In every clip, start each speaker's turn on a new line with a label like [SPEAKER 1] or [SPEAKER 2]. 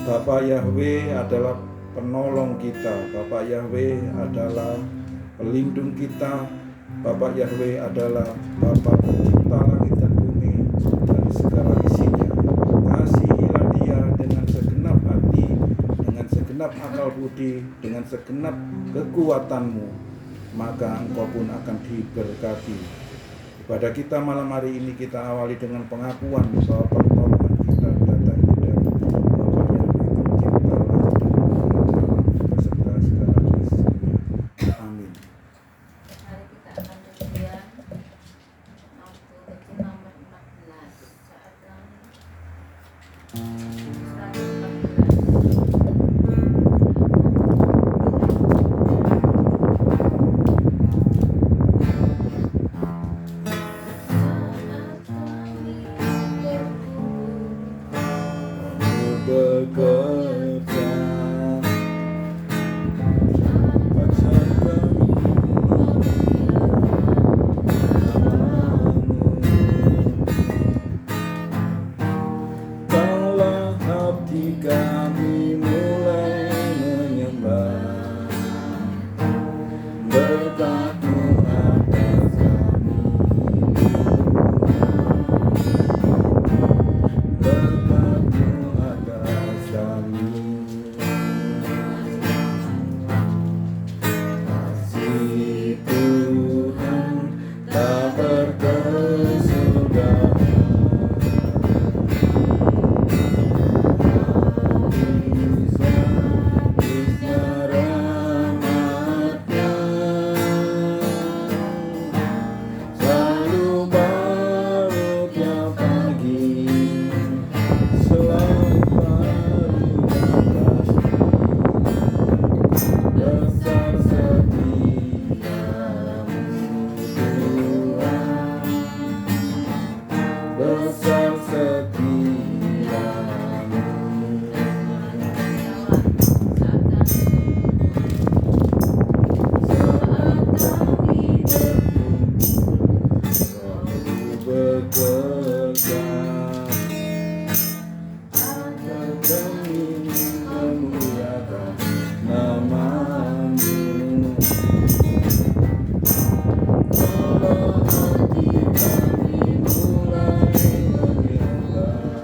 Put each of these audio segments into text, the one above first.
[SPEAKER 1] Bapak Yahweh adalah penolong kita, Bapak Yahweh adalah pelindung kita, Bapak Yahweh adalah Bapa pencipta langit dan bumi dan segala isinya. Kasihilah Dia dengan segenap hati, dengan segenap akal budi, dengan segenap kekuatanmu, maka engkau pun akan diberkati. Ibadah kita malam hari ini kita awali dengan pengakuan bahwa pertolongan kita datang dari Bapa Yahweh pencipta langit dan bumi beserta segala isinya. Amin.
[SPEAKER 2] Mari kita akan kemudian waktu kecil nomor 14 saat kami 114.
[SPEAKER 1] Bekerja pacar kami kaulah hati kami mulai menyembah, berkat-Mu atas kami, berkat-Mu atas kami. Kasih Tuhan tak berkesudahan, habis-habisnya rahmat-Nya, selalu baru tiap pagi, selalu baru kasih, besar setiamu Tuhan, besar setiamu. Saat kami berkumpul, Roh-Mu bekerja agar kami memuliakan nama-Mu. Tolong hati kami mulai menyembah,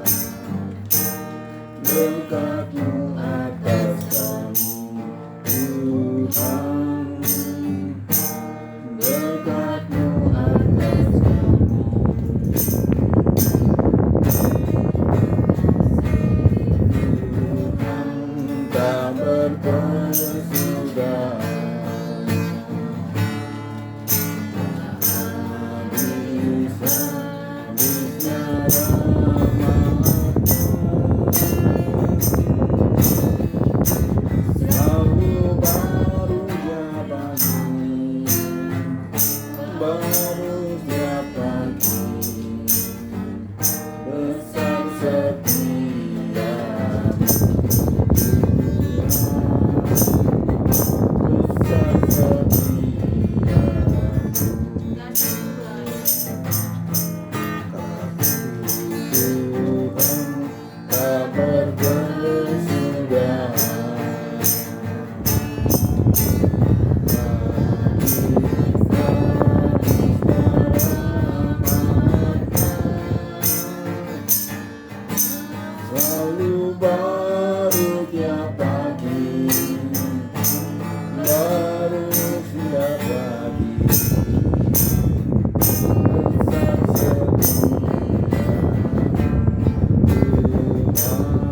[SPEAKER 1] berkat-Mu atas kami Tuhan, berkat-Mu atas kami. Tuhan tak berkesudahan, habis-habisnya rahmat-Nya, selalu baru tiap pagi, baru tiap pagi, besar setiamu Tuhan, besar setiamu. Tuhan tak berkesudahan, selalu baru tiap pagi, baru tiap pagi, besar setiamu Tuhan.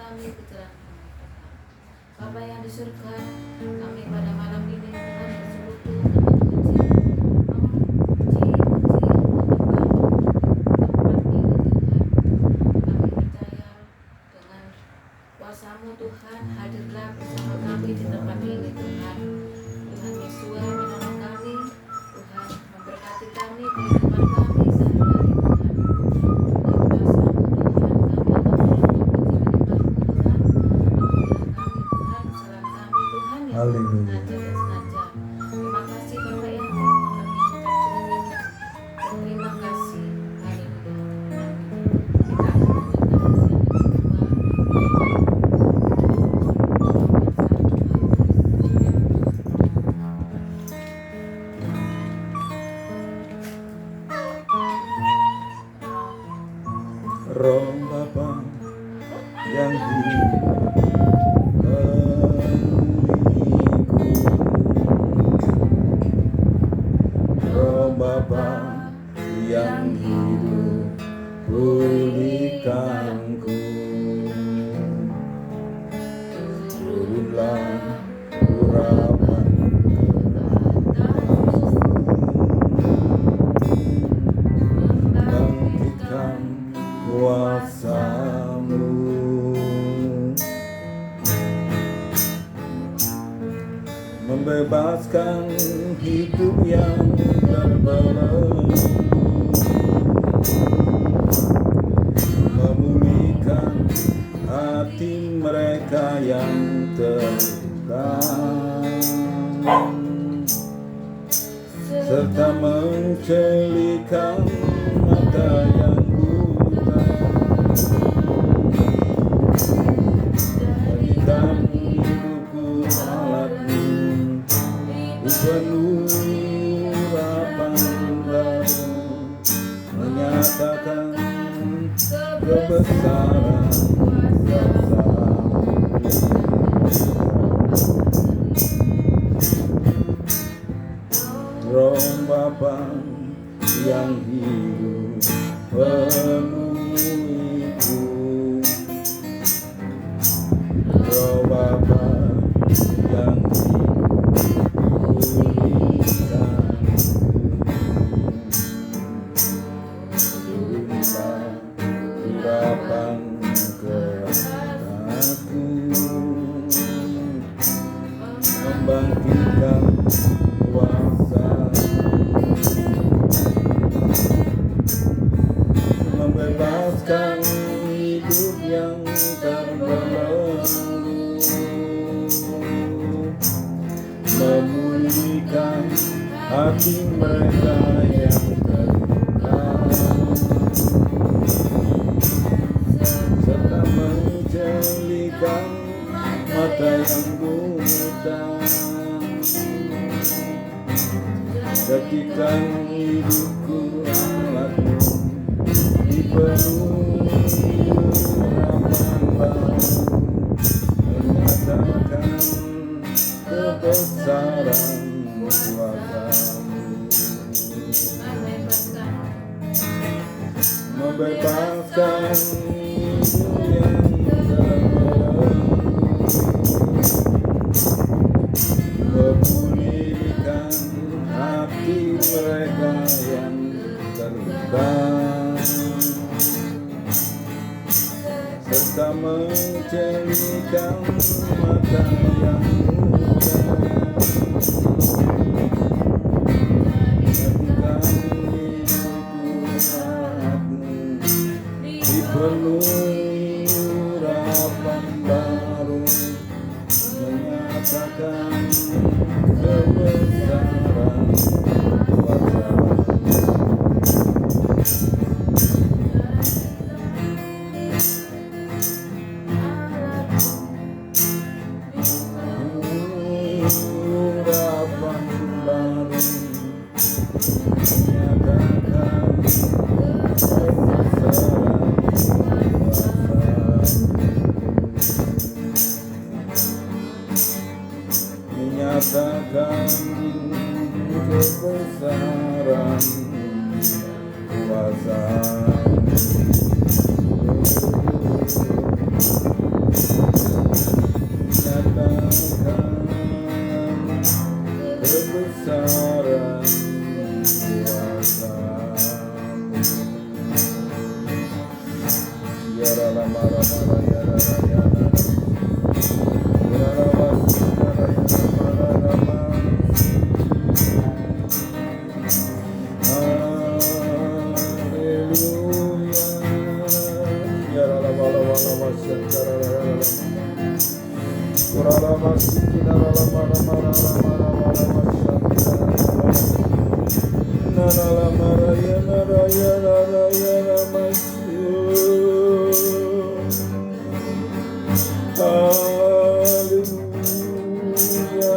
[SPEAKER 2] kami ke jalan Tuhan. Bapa yang di surga, kami pada malam ini Tuhan bersekutu kuasa-Mu Tuhan, hadirlah bersama kami di tempat ini Tuhan. Tuhan Yesus menolong kami, Tuhan memberkati kami, kehidupan kami sehari-hari Tuhan. Dengan kuasa-Mu Tuhan, kami akan menolong kami Tuhan. Ampunilah kami Tuhan, yang
[SPEAKER 1] Haleluya.
[SPEAKER 2] sengaja dan sengaja. Terima kasih Bapak yang kami mengucap syukur. Terima kasih. Haleluya. Kita akan melanjutkan
[SPEAKER 1] Roh Bapa yang hidup penuhiku, Roh Bapa yang hidup pulihkanku, turunlah urapan bangkitkan kuasa-Mu, membebaskan hidup yang terbelenggu, memulihkan hati mereka yang terluka, serta mencelikan mata yang buta. Jadikan hidupku alat-Mu, penuh urapan baru, menyatakan kebesaran kuasa-Mu. Roh Bapa yang hidup penuhiku, Roh Bapa yang hidup pulihkanku, turunlah urapan kehendak-Mu, membangkitkan kuasa, membebaskan hidup yang terbelenggu, memulihkan hati mereka yang terluka, serta menjelikan mata yang buta. Jadikan hidupku alat-Mu, dipenuhi urapan baru, menyatakan kebesaran kuasa-Mu, membebaskan hidup yang terbelenggu, memulihkan hati mereka yang terluka, serta mencelikan mata yang buta. Jadikan hidupku alat-Mu, dipenuhi urapan baru, menyatakan kebesaran kuasa-Mu. Urapan baru, menyatakan kebesaran kuasa-Mu, menyatakan Ya rala mara mara ya rala ya rala. Ya rala mara ya mara rama. Haleluya. Ya rala mara mara masya rala rala. Rala masya rala mara mara mara mara masya rala. Nara mara ya nara ya rala ya rama. Haleluya.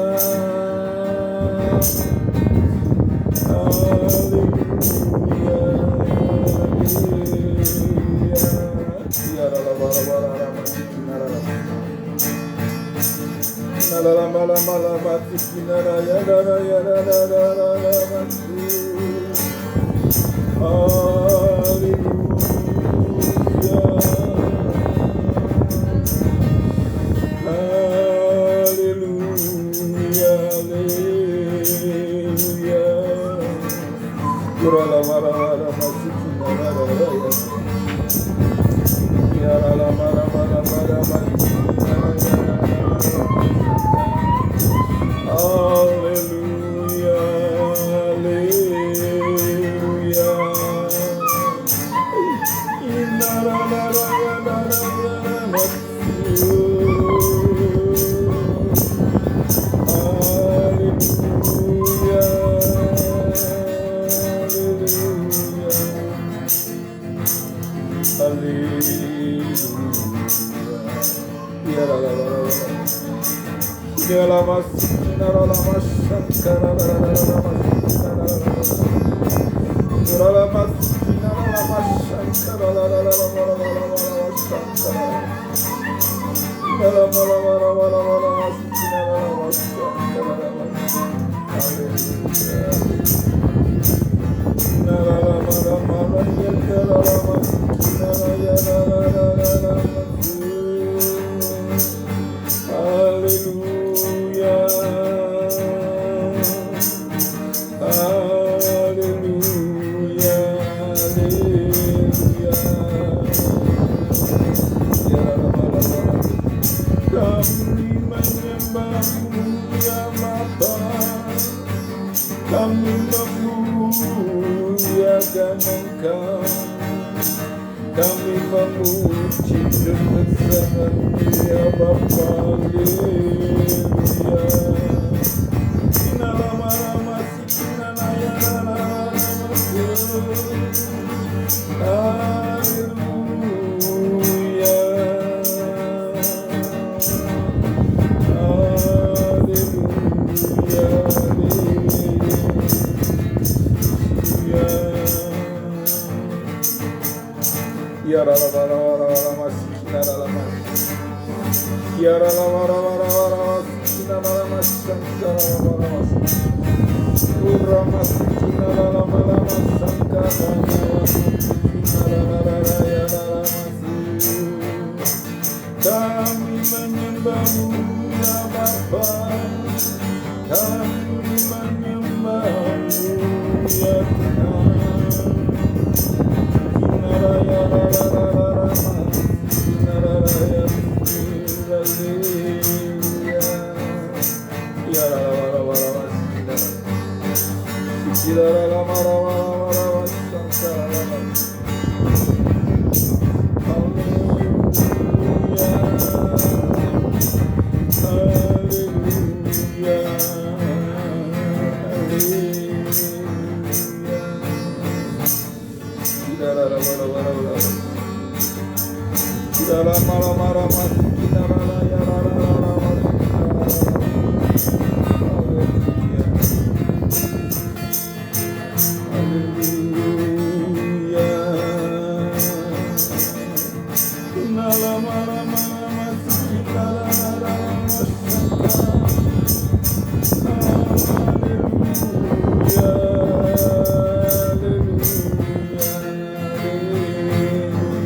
[SPEAKER 1] Haleluya. Ya rala bara bara rama nara rama. Nara mala mala mati nara ya nara ya nara nara rama. Haleluya. Haleluya, haleluya. Kurala mara mara masuk mara mara ya. Ya rala mara mara mara masuk mara mara. Haleluya, haleluya. Inara nara ya nara ya masuk. Kami memuliakan Engkau, kami memuji kebesaran-Mu ya Bapa. Haleluya. Kinala-mara kinala-ya haleluya. Ya rala mara mara mara masih rala mara. Ya rala mara mara mara masih rala masih rala mara masih. Ura masih rala mara masih rala ya rala masih. Kami menyembah-Mu ya Bapa. Kami menyembah-Mu ya Tuhan.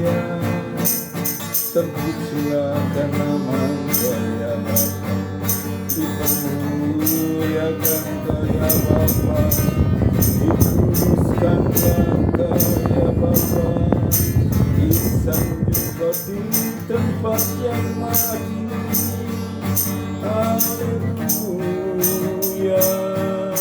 [SPEAKER 1] Ya terpujilah nama-Mu ya Bapa, dipermuliakan Kau ya Bapa, dikuduskan Kau ya Bapa, disanjung Kau di tempat yang mati. Haleluya, haleluya, ya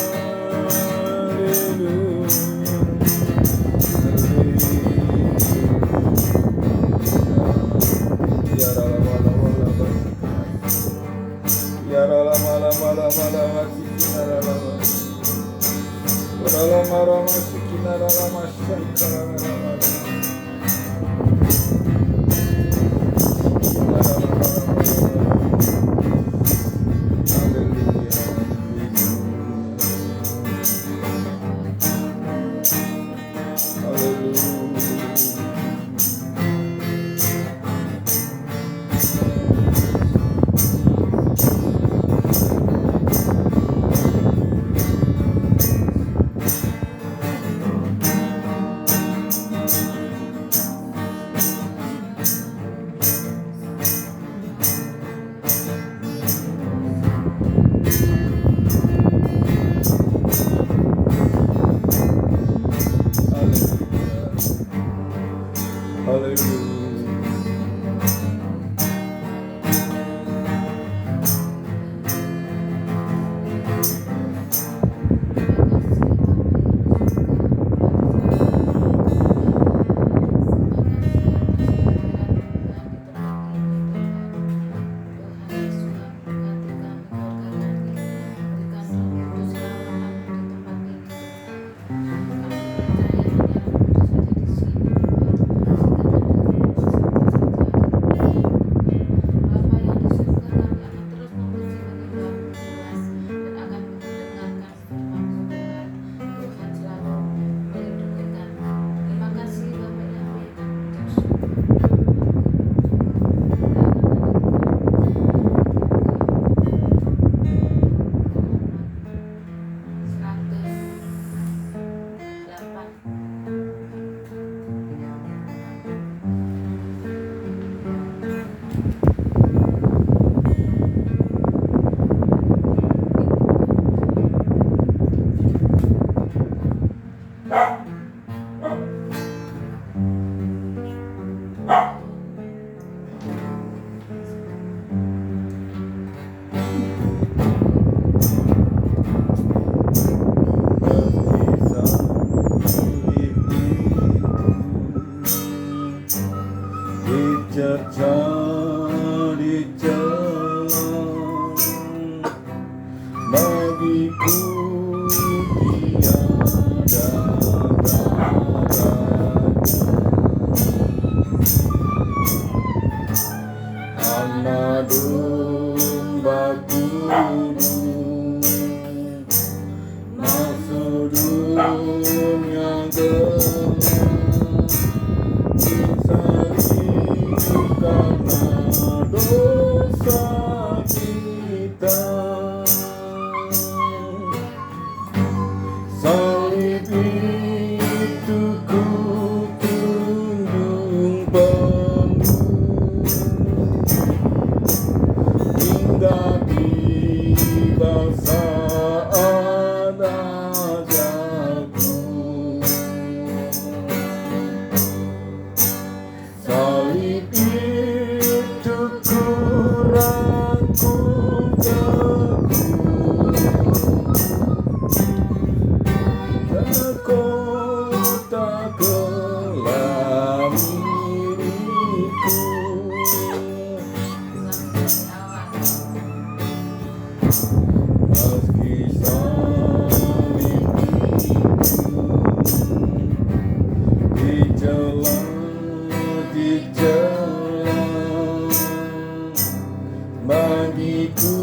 [SPEAKER 1] bagiku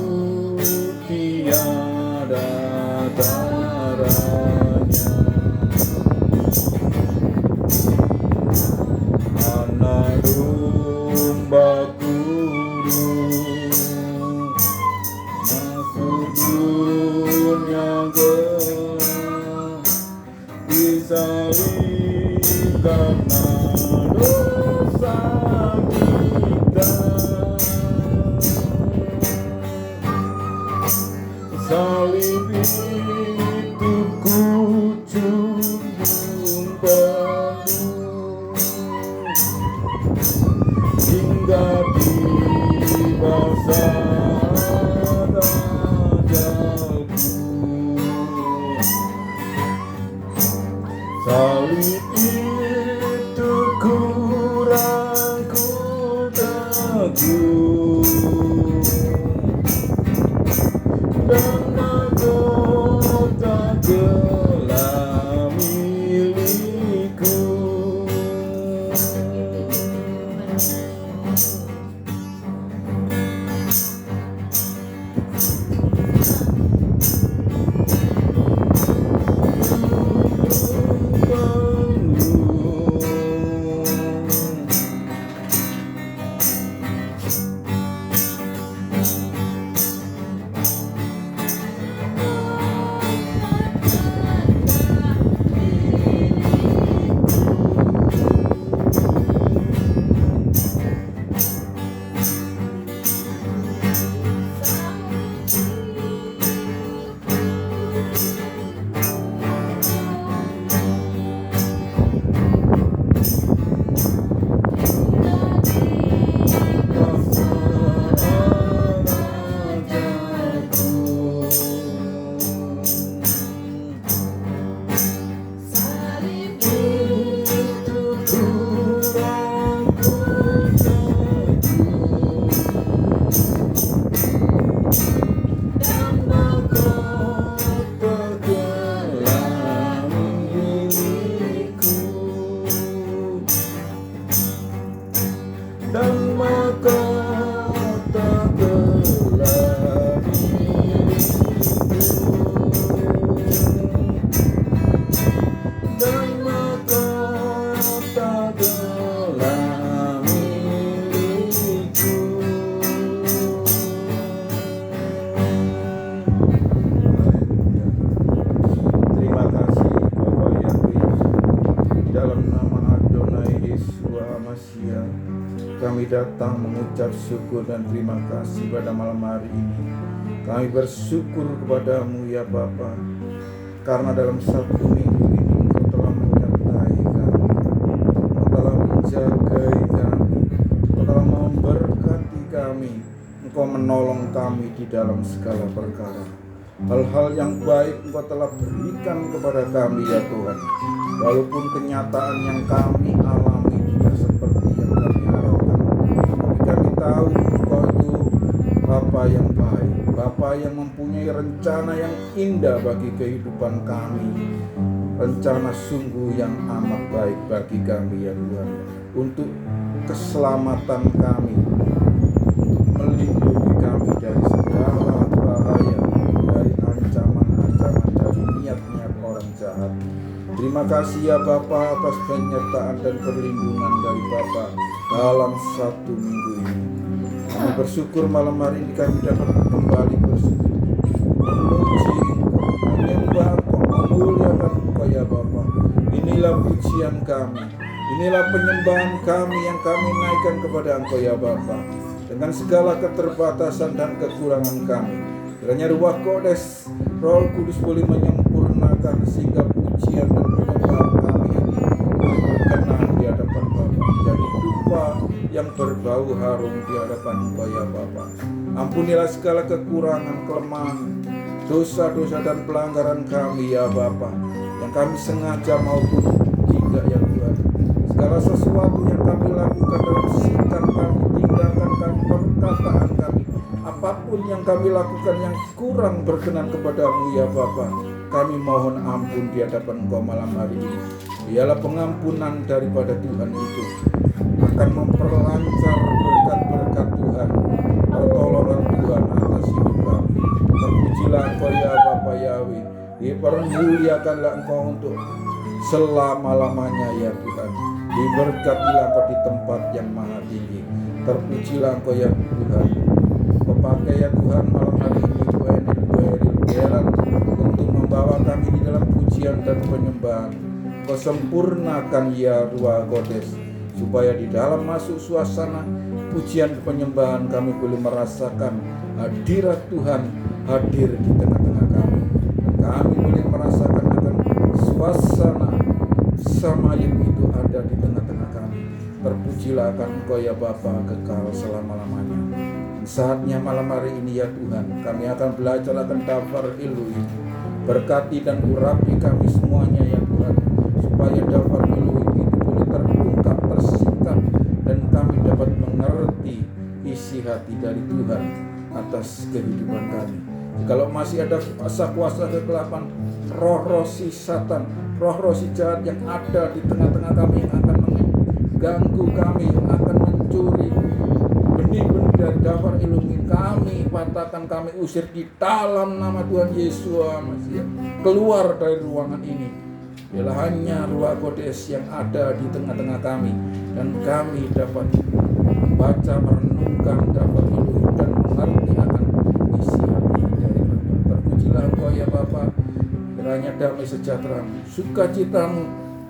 [SPEAKER 1] dan mahkota telah milikku. Dan mahkota telah milikku. Dan mahkota telah milikku. Terima kasih Bapak Yahweh, dalam nama Adonai Yeshua Mashiach kami datang mengucap syukur dan terima kasih pada malam hari ini. Kami bersyukur kepadamu ya Bapa, karena dalam satu minggu ini Engkau telah menyertai kami, Engkau telah menjagai kami, Engkau telah memberkati kami, Engkau menolong kami di dalam segala perkara. Hal-hal yang baik Engkau telah berikan kepada kami ya Tuhan. Walaupun kenyataan yang kami alami tidak seperti yang kami harapkan, tapi kami tahu Engkau itu Bapa yang baik, Bapa yang mempunyai rencana yang indah bagi kehidupan kami. Rencana sungguh yang amat baik bagi kami ya Tuhan, untuk keselamatan kami, untuk melindungi kami dari segala bahaya, dari ancaman-ancaman, dari niat-niat orang jahat. Terima kasih ya Bapa atas penyertaan dan perlindungan dari Bapa dalam satu minggu ini. Kami bersyukur malam hari ini kami dapat kembali bersujud, memuji Engkau, menyembah Engkau, memuliakan Engkau ya Bapa. Inilah pujian kami, inilah penyembahan kami yang kami naikkan kepada Engkau ya Bapa. Dengan segala keterbatasan dan kekurangan kami, kiranya Ruach Kodes, Roh Kudus boleh menyempurnakan sehingga pujian dan penyembahan kami ini boleh berkenan di hadapan Bapa, menjadi dupa yang berbau harum di hadapan Engkau ya Bapa. Ampunilah segala kekurangan, kelemahan, dosa-dosa dan pelanggaran kami ya Bapa, yang kami sengaja maupun tidak ya Tuhan. Segala sesuatu yang kami lakukan dalam sikap kami, tindakan kami, perkataan kami, apapun yang kami lakukan yang kurang berkenan kepadamu ya Bapa, kami mohon ampun di hadapan Engkau malam hari ini. Biarlah pengampunan daripada Tuhan itu akan memperlancar berkat-berkat Tuhan, pertolongan Tuhan atas hidup kami. Terpujilah Engkau ya Bapa Yahweh, dipermuliakanlah Engkau untuk selama-lamanya ya Tuhan. Diberkatilah Engkau di tempat yang maha tinggi. Terpujilah Engkau ya Tuhan. Pakai ya Tuhan malam hari ini Bu Eril untuk membawa kami di dalam pujian dan penyembahan. Kau sempurnakan ya Ruach Kodes, supaya di dalam masuk suasana pujian penyembahan kami boleh merasakan hadirat Tuhan hadir di tengah-tengah kami. Kami boleh merasakan akan suasana Samayim itu ada di tengah-tengah kami. Terpujilah akan Engkau ya Bapa kekal selama-lamanya. Saatnya malam hari ini ya Tuhan, kami akan belajar akan daftar Elohim. Berkati dan urapi kami semuanya ya Tuhan, supaya daftar Elohim itu boleh terungkap, tersingkap, dan kami dapat mengerti isi hati dari Tuhan atas kehidupan kami. Kalau masih ada kuasa-kuasa kegelapan, roh-roh si Satan, roh-roh si jahat yang ada di tengah-tengah kami, yang akan mengganggu kami, yang akan mencuri benih-benih dari daftar ilmu kami, patahkan, kami usir di dalam nama Tuhan Yesus Masias. Keluar dari ruangan ini. Ialah hanya Ruach Kodes yang ada di tengah-tengah kami, dan kami dapat membaca, merenungkan daftar ilmu dan mengerti akan isi hati dari Bapa. Terpujilah Engkau ya Bapa. Kiranya damai sejahtera-Mu, sukacita-Mu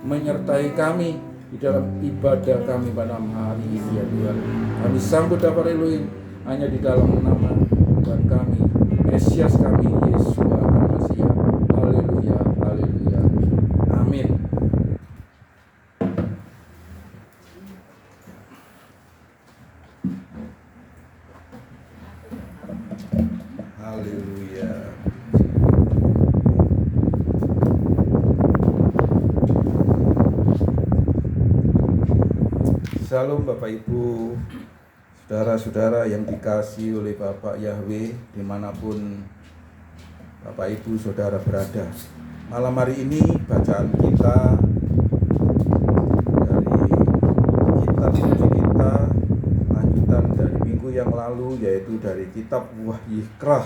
[SPEAKER 1] menyertai kami di dalam ibadah kami pada hari ini ya Tuhan. Kami sambut daftar Elohim hanya di dalam nama Tuhan kami, Mesias kami, Yesus Masias. Haleluya, haleluya. Amin. Haleluya. Shalom Bapak Ibu, saudara-saudara yang dikasihi oleh Bapak Yahweh dimanapun Bapak Ibu saudara berada. Malam hari ini bacaan kita dari kitab suci kita, lanjutan dari minggu yang lalu, yaitu dari kitab Wahyikra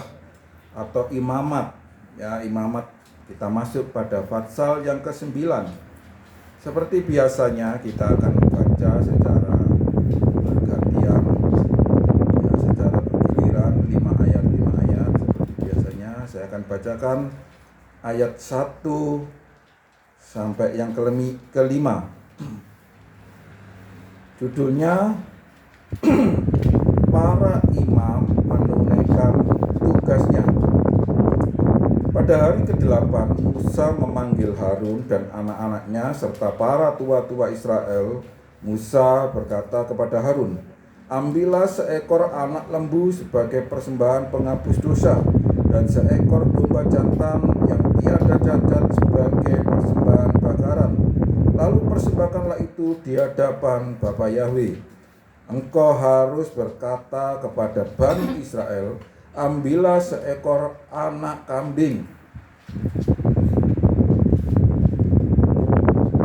[SPEAKER 1] atau Imamat. Ya, Imamat, kita masuk pada pasal yang ke-9. Seperti biasanya kita akan baca secara bergantian, ya, secara bergiliran 5 ayat. Seperti biasanya saya akan bacakan ayat 1 sampai yang kelima. Judulnya para imam menunaikan tugasnya. Pada hari ke-8, Musa memanggil Harun dan anak-anaknya serta para tua-tua Israel. Musa berkata kepada Harun, "Ambillah seekor anak lembu sebagai persembahan penghapus dosa, dan seekor domba jantan yang tiada cacat sebagai persembahan bakaran. Lalu persembahkanlah itu di hadapan Bapa Yahweh. Engkau harus berkata kepada Bani Israel, ambillah seekor anak kambing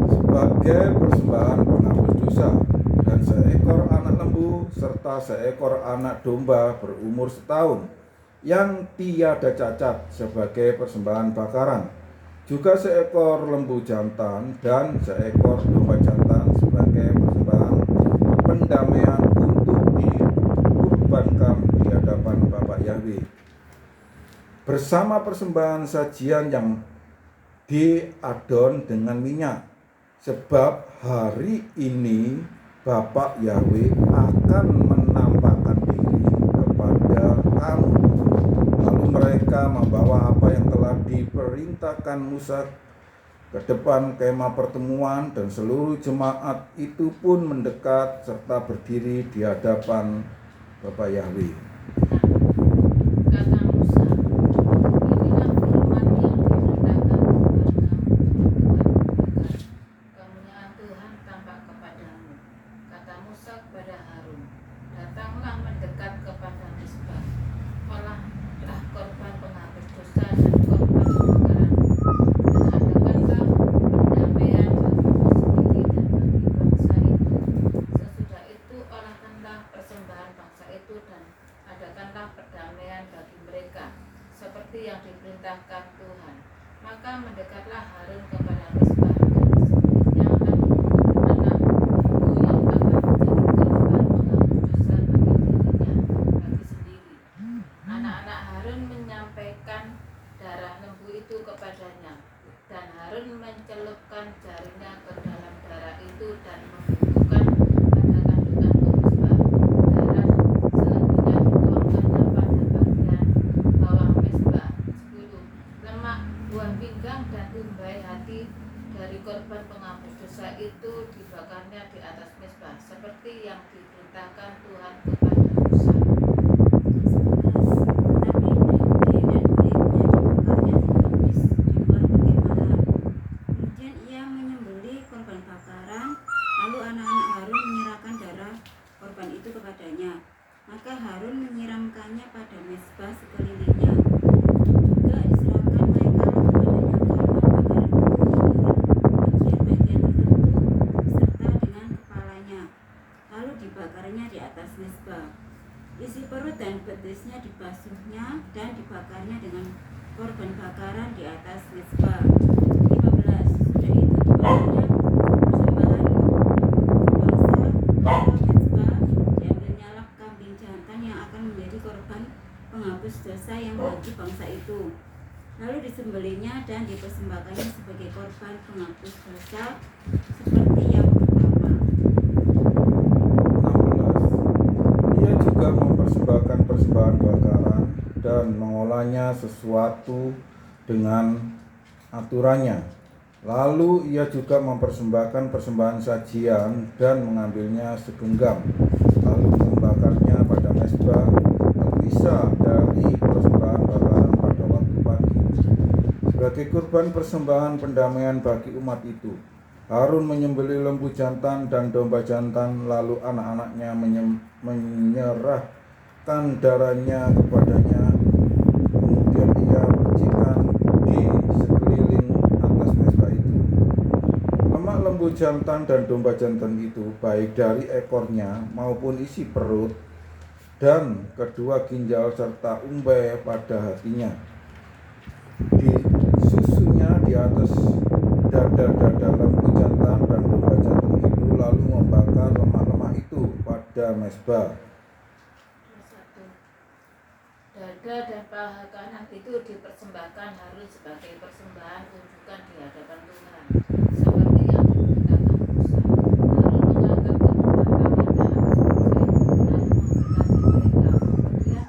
[SPEAKER 1] sebagai persembahan penghapus dosa, dan seekor anak lembu serta seekor anak domba berumur setahun yang tiada cacat sebagai persembahan bakaran, juga seekor lembu jantan dan seekor domba jantan sebagai persembahan pendamaian untuk dikurbankan di hadapan Bapa Yahweh, bersama persembahan sajian yang diadon dengan minyak. Sebab hari ini Bapa Yahweh akan menampakkan diri kepada kamu." Lalu mereka membawa apa yang telah diperintahkan Musa ke depan kemah pertemuan, dan seluruh jemaat itu pun mendekat serta berdiri di hadapan Bapa Yahweh.
[SPEAKER 2] Kata Musa, inilah firman yang diberitakan kemuliaan Tuhan tampak kepadamu. Kata Musa kepada Harun, datanglah mendekat kepada Mizpah, olahlah korban penghapus dosa dan korban bakaran, dan adakanlah pendamaian bagimu sendiri dan bagi bangsa itu. Sesudah itu olahkanlah persembahan bangsa itu dan adakanlah perdamaian bagi mereka, seperti yang diperintahkan Tuhan. Maka mendekatlah Harun kepada Mizpah, dan disembelihnya anak lembu yang akan menjadi korban penghapus dosa bagi dirinya, bagi sendiri. Anak-anak Harun menyampaikan darah lembu itu kepadanya, dan Harun mencelupkan jarinya ke dalam darah itu dan membungkukkan pada kandungan Mizpah. Darah selebihnya dituangkannya pada bagian bawah Mizpah. 10. Lemak, buah pinggang dan umbai hati dari korban penghapus dosa itu dibakarnya di atas Mizpah, seperti yang diperintahkan Tuhan kepada Musa.
[SPEAKER 3] 11. Kemudian ia menyembelih korban bakaran, lalu anak-anak Harun menyerahkan darah korban itu kepadanya. Maka Harun menyiramkannya pada mezbah sekelilingnya. Juga diserahkan mereka kepadanya korban bakaran itu menurut bagian-bagian tertentu serta dengan kepalanya. Lalu dibakarnya di atas mezbah. Isi perut dan betisnya dibasuhnya dan dibakarnya dengan korban bakaran di atas mezbah. 15. Sudah itu dibakarnya persembahan dosa atau mezbah, diambilnyalah kambing jantan yang akan menjadi korban penghapus dosa yang bagi bangsa itu. Lalu disembelihnya dan dipersembahkannya sebagai korban penghapus dosa seperti yang pertama.
[SPEAKER 1] 16. Ia juga mempersembahkan persembahan bakaran dan mengolahnya sesuatu dengan aturannya. Lalu ia juga mempersembahkan persembahan sajian dan mengambilnya segenggam, lalu membakarnya pada mezbah terpisah dari persembahan bakaran pada waktu pagi sebagai kurban persembahan pendamaian bagi umat itu. Harun menyembelih lembu jantan dan domba jantan, lalu anak-anaknya menyerahkan darahnya kepadanya. Kemudian ia percikan di sekeliling atas mezbah itu. Lemak lembu jantan dan domba jantan itu, baik dari ekornya maupun isi perut dan kedua ginjal serta umbai pada hatinya, disusunya di atas dada-dada lembu jantan dan domba jantan itu, lalu membakar lemak-lemak itu pada mezbah.
[SPEAKER 2] 21. Dada dan paha kanan itu dipersembahkan Harun sebagai persembahan unjukan di hadapan Tuhan, seperti yang diberitakan Musa. Harun mengangkat kedua tangannya atas bukit, lalu memberkati mereka. Kemudian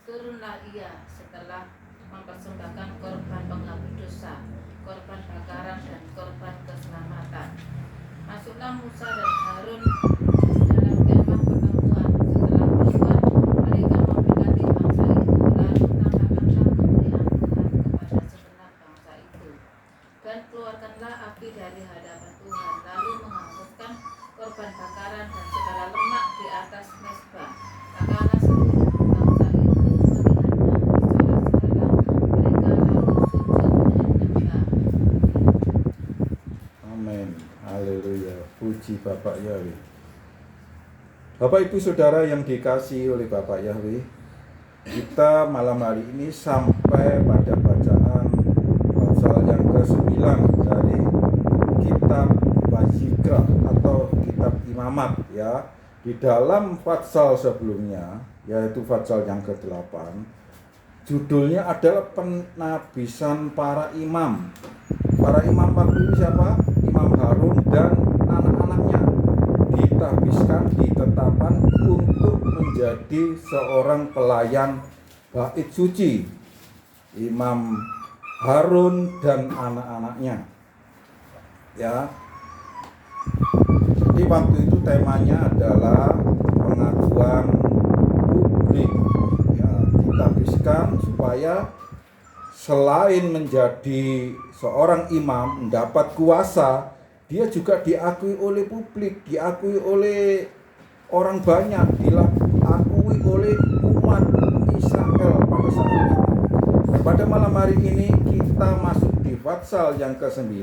[SPEAKER 2] turunlah ia setelah mempersembahkan korban penghapus dosa, korban bakaran dan korban keselamatan. Masuklah Musa dan Harun dalam kemah pertemuan. Setelah keluar, mereka memberkati bangsa itu. Lalu katakanlah kemuliaan Tuhan kepada segenap bangsa itu, dan keluarkanlah api dari hadapan Tuhan, lalu menghanguskan korban bakaran dan segala lemak di atas mezbah. Tatkala seluruh bangsa itu melihatnya bersorak-sorai, mereka lalu sujud menyembah.
[SPEAKER 1] Amin. Haleluya. Puji Bapak Yahweh. Bapak Ibu Saudara yang dikasihi oleh Bapak Yahweh, kita malam hari ini sampai pada bacaan pasal yang ke-9 dari kitab Vayikra atau kitab Imamat ya. Di dalam pasal sebelumnya, yaitu pasal yang ke-8, judulnya adalah penabisan para imam. Para imam waktu itu siapa? Imam Harun dan anak-anaknya ditetapkan untuk menjadi seorang pelayan bait suci. Imam Harun dan anak-anaknya. Ya. Jadi waktu itu temanya adalah pengakuan publik. Ya, ditabiskan supaya selain menjadi seorang imam mendapat kuasa, dia juga diakui oleh publik, diakui oleh orang banyak, diakui oleh umat Israel pada saat itu. Pada malam hari ini kita masuk di pasal yang ke-9.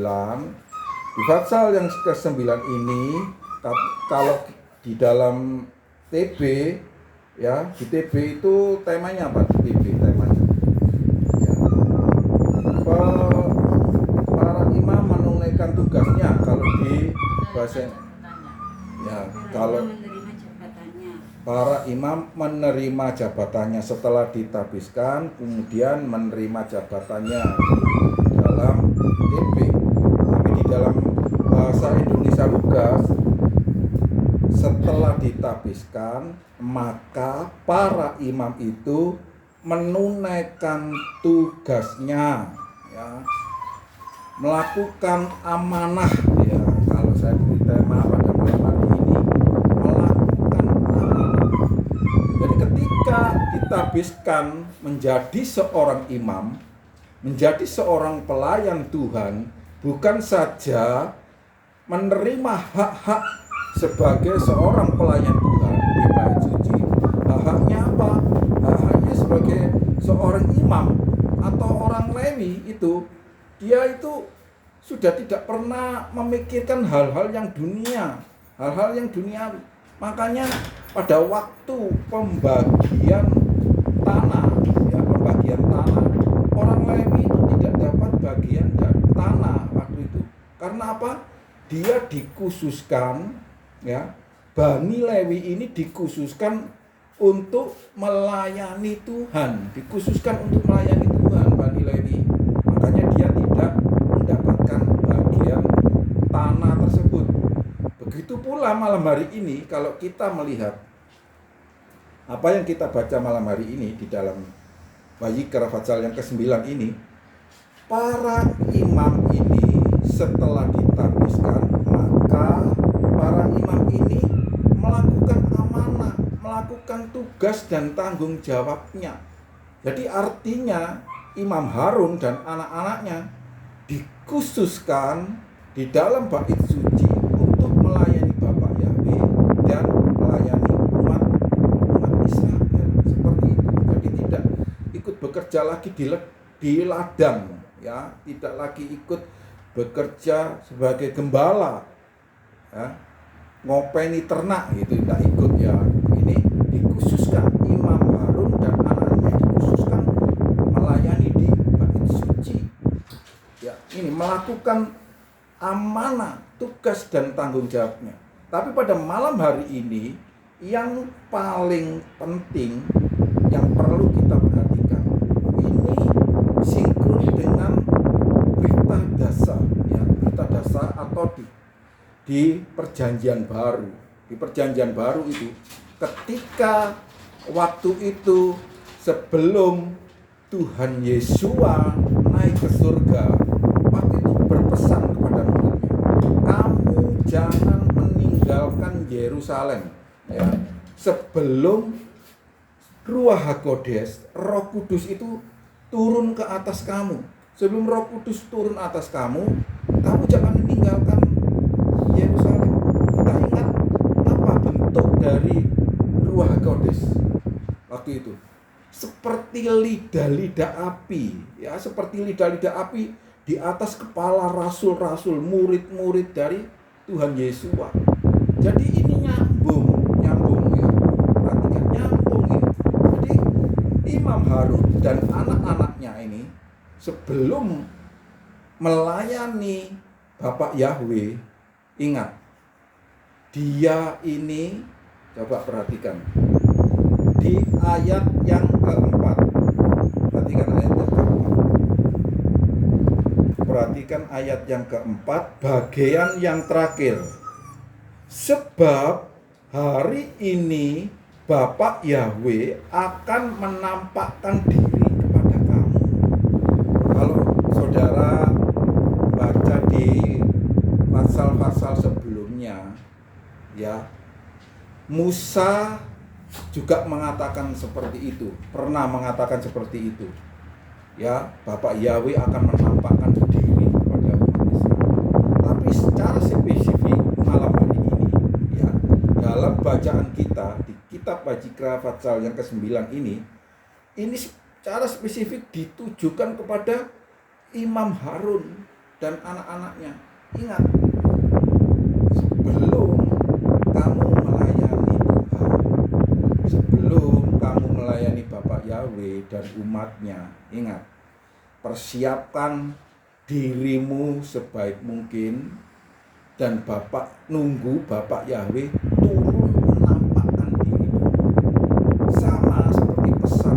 [SPEAKER 1] Di pasal yang ke-9 ini, kalau di dalam TB ya, di TB itu temanya apa? TB temanya. Para imam menunaikan tugasnya kalau di bahasa ya, kalau para imam menerima jabatannya setelah ditabiskan, kemudian menerima jabatannya di dalam TB. Tapi di dalam bahasa Indonesia Lugas, setelah ditabiskan maka para imam itu menunaikan tugasnya, ya, melakukan amanah, ya, kalau saya beri tema pada malam hari ini, melakukan amanah. Jadi ketika ditabiskan menjadi seorang imam, menjadi seorang pelayan Tuhan, bukan saja menerima hak-hak sebagai seorang pelayan Tuhan di bait suci, hak-haknya Lewi itu, dia itu sudah tidak pernah memikirkan hal-hal yang dunia, hal-hal yang duniawi. Makanya pada waktu pembagian tanah, ya pembagian tanah, orang Lewi itu tidak dapat bagian dari tanah waktu itu. Karena apa? Dia dikhususkan, ya, Bani Lewi ini dikhususkan untuk melayani Tuhan, dikhususkan untuk melayani Tuhan, Bani Lewi. Makanya dia tidak mendapatkan bagian tanah tersebut. Begitu pula malam hari ini, kalau kita melihat apa yang kita baca malam hari ini di dalam Wayikra pasal yang ke-9 ini, para imam ini setelah ditabiskan, maka para imam ini melakukan amanah, melakukan tugas dan tanggung jawabnya. Jadi artinya Imam Harun dan anak-anaknya dikhususkan di dalam bait suci untuk melayani Bapak Yahwe dan melayani umat Israel, seperti itu. Jadi tidak ikut bekerja lagi di ladang, ya, tidak lagi ikut bekerja sebagai gembala, ya, ngopeni ternak gitu, tidak ikut, ya. Ini dikhususkan Imam Harun dan anaknya dikhususkan melayani di bait suci, ya, ini melakukan amanah, tugas dan tanggung jawabnya. Tapi pada malam hari ini yang paling penting yang perlu kita perhatikan, ini sinkron dengan berita dasar, ya, berita dasar atau di perjanjian baru. Di perjanjian baru itu, ketika waktu itu sebelum Tuhan Yesua naik ke surga, waktu itu berpesan kepada muridnya, kamu jangan meninggalkan Yerusalem, ya, sebelum Ruach HaKodes, Roh Kudus itu turun ke atas kamu. Sebelum Roh Kudus turun atas kamu jangan meninggalkan Yerusalem. Kita ingat apa bentuk dari Ruach HaKodes waktu itu? Seperti lidah-lidah api, ya, seperti lidah-lidah api di atas kepala rasul-rasul, murid-murid dari Tuhan Yesua. Jadi ini nyambung, ya. Perhatikan, nyambung ini. Jadi Imam Harun dan anak-anaknya ini sebelum melayani Bapak Yahwe, ingat, dia ini, coba perhatikan di ayat yang keempat. Perhatikan ayat yang keempat. Perhatikan ayat yang keempat, bagian yang terakhir. Sebab hari ini Bapak Yahwe akan menampakkan diri kepada kamu. Kalau saudara baca di pasal-pasal sebelumnya, ya, Musa juga mengatakan seperti itu, pernah mengatakan seperti itu, ya, Bapak Yahwe akan menampakkan diri kepada umat Israel. Tapi secara spesifik malam hari ini, ya, dalam bacaan kita di kitab Wayikra pasal yang ke-9 ini secara spesifik ditujukan kepada Imam Harun dan anak-anaknya. Ingat, sebelum kamu melayani Tuhan, sebelum kamu melayani Bapak Yahwe dan umatnya, ingat, persiapkan dirimu sebaik mungkin, dan nunggu Bapak Yahwe turun menampakkan diri. Sama seperti pesan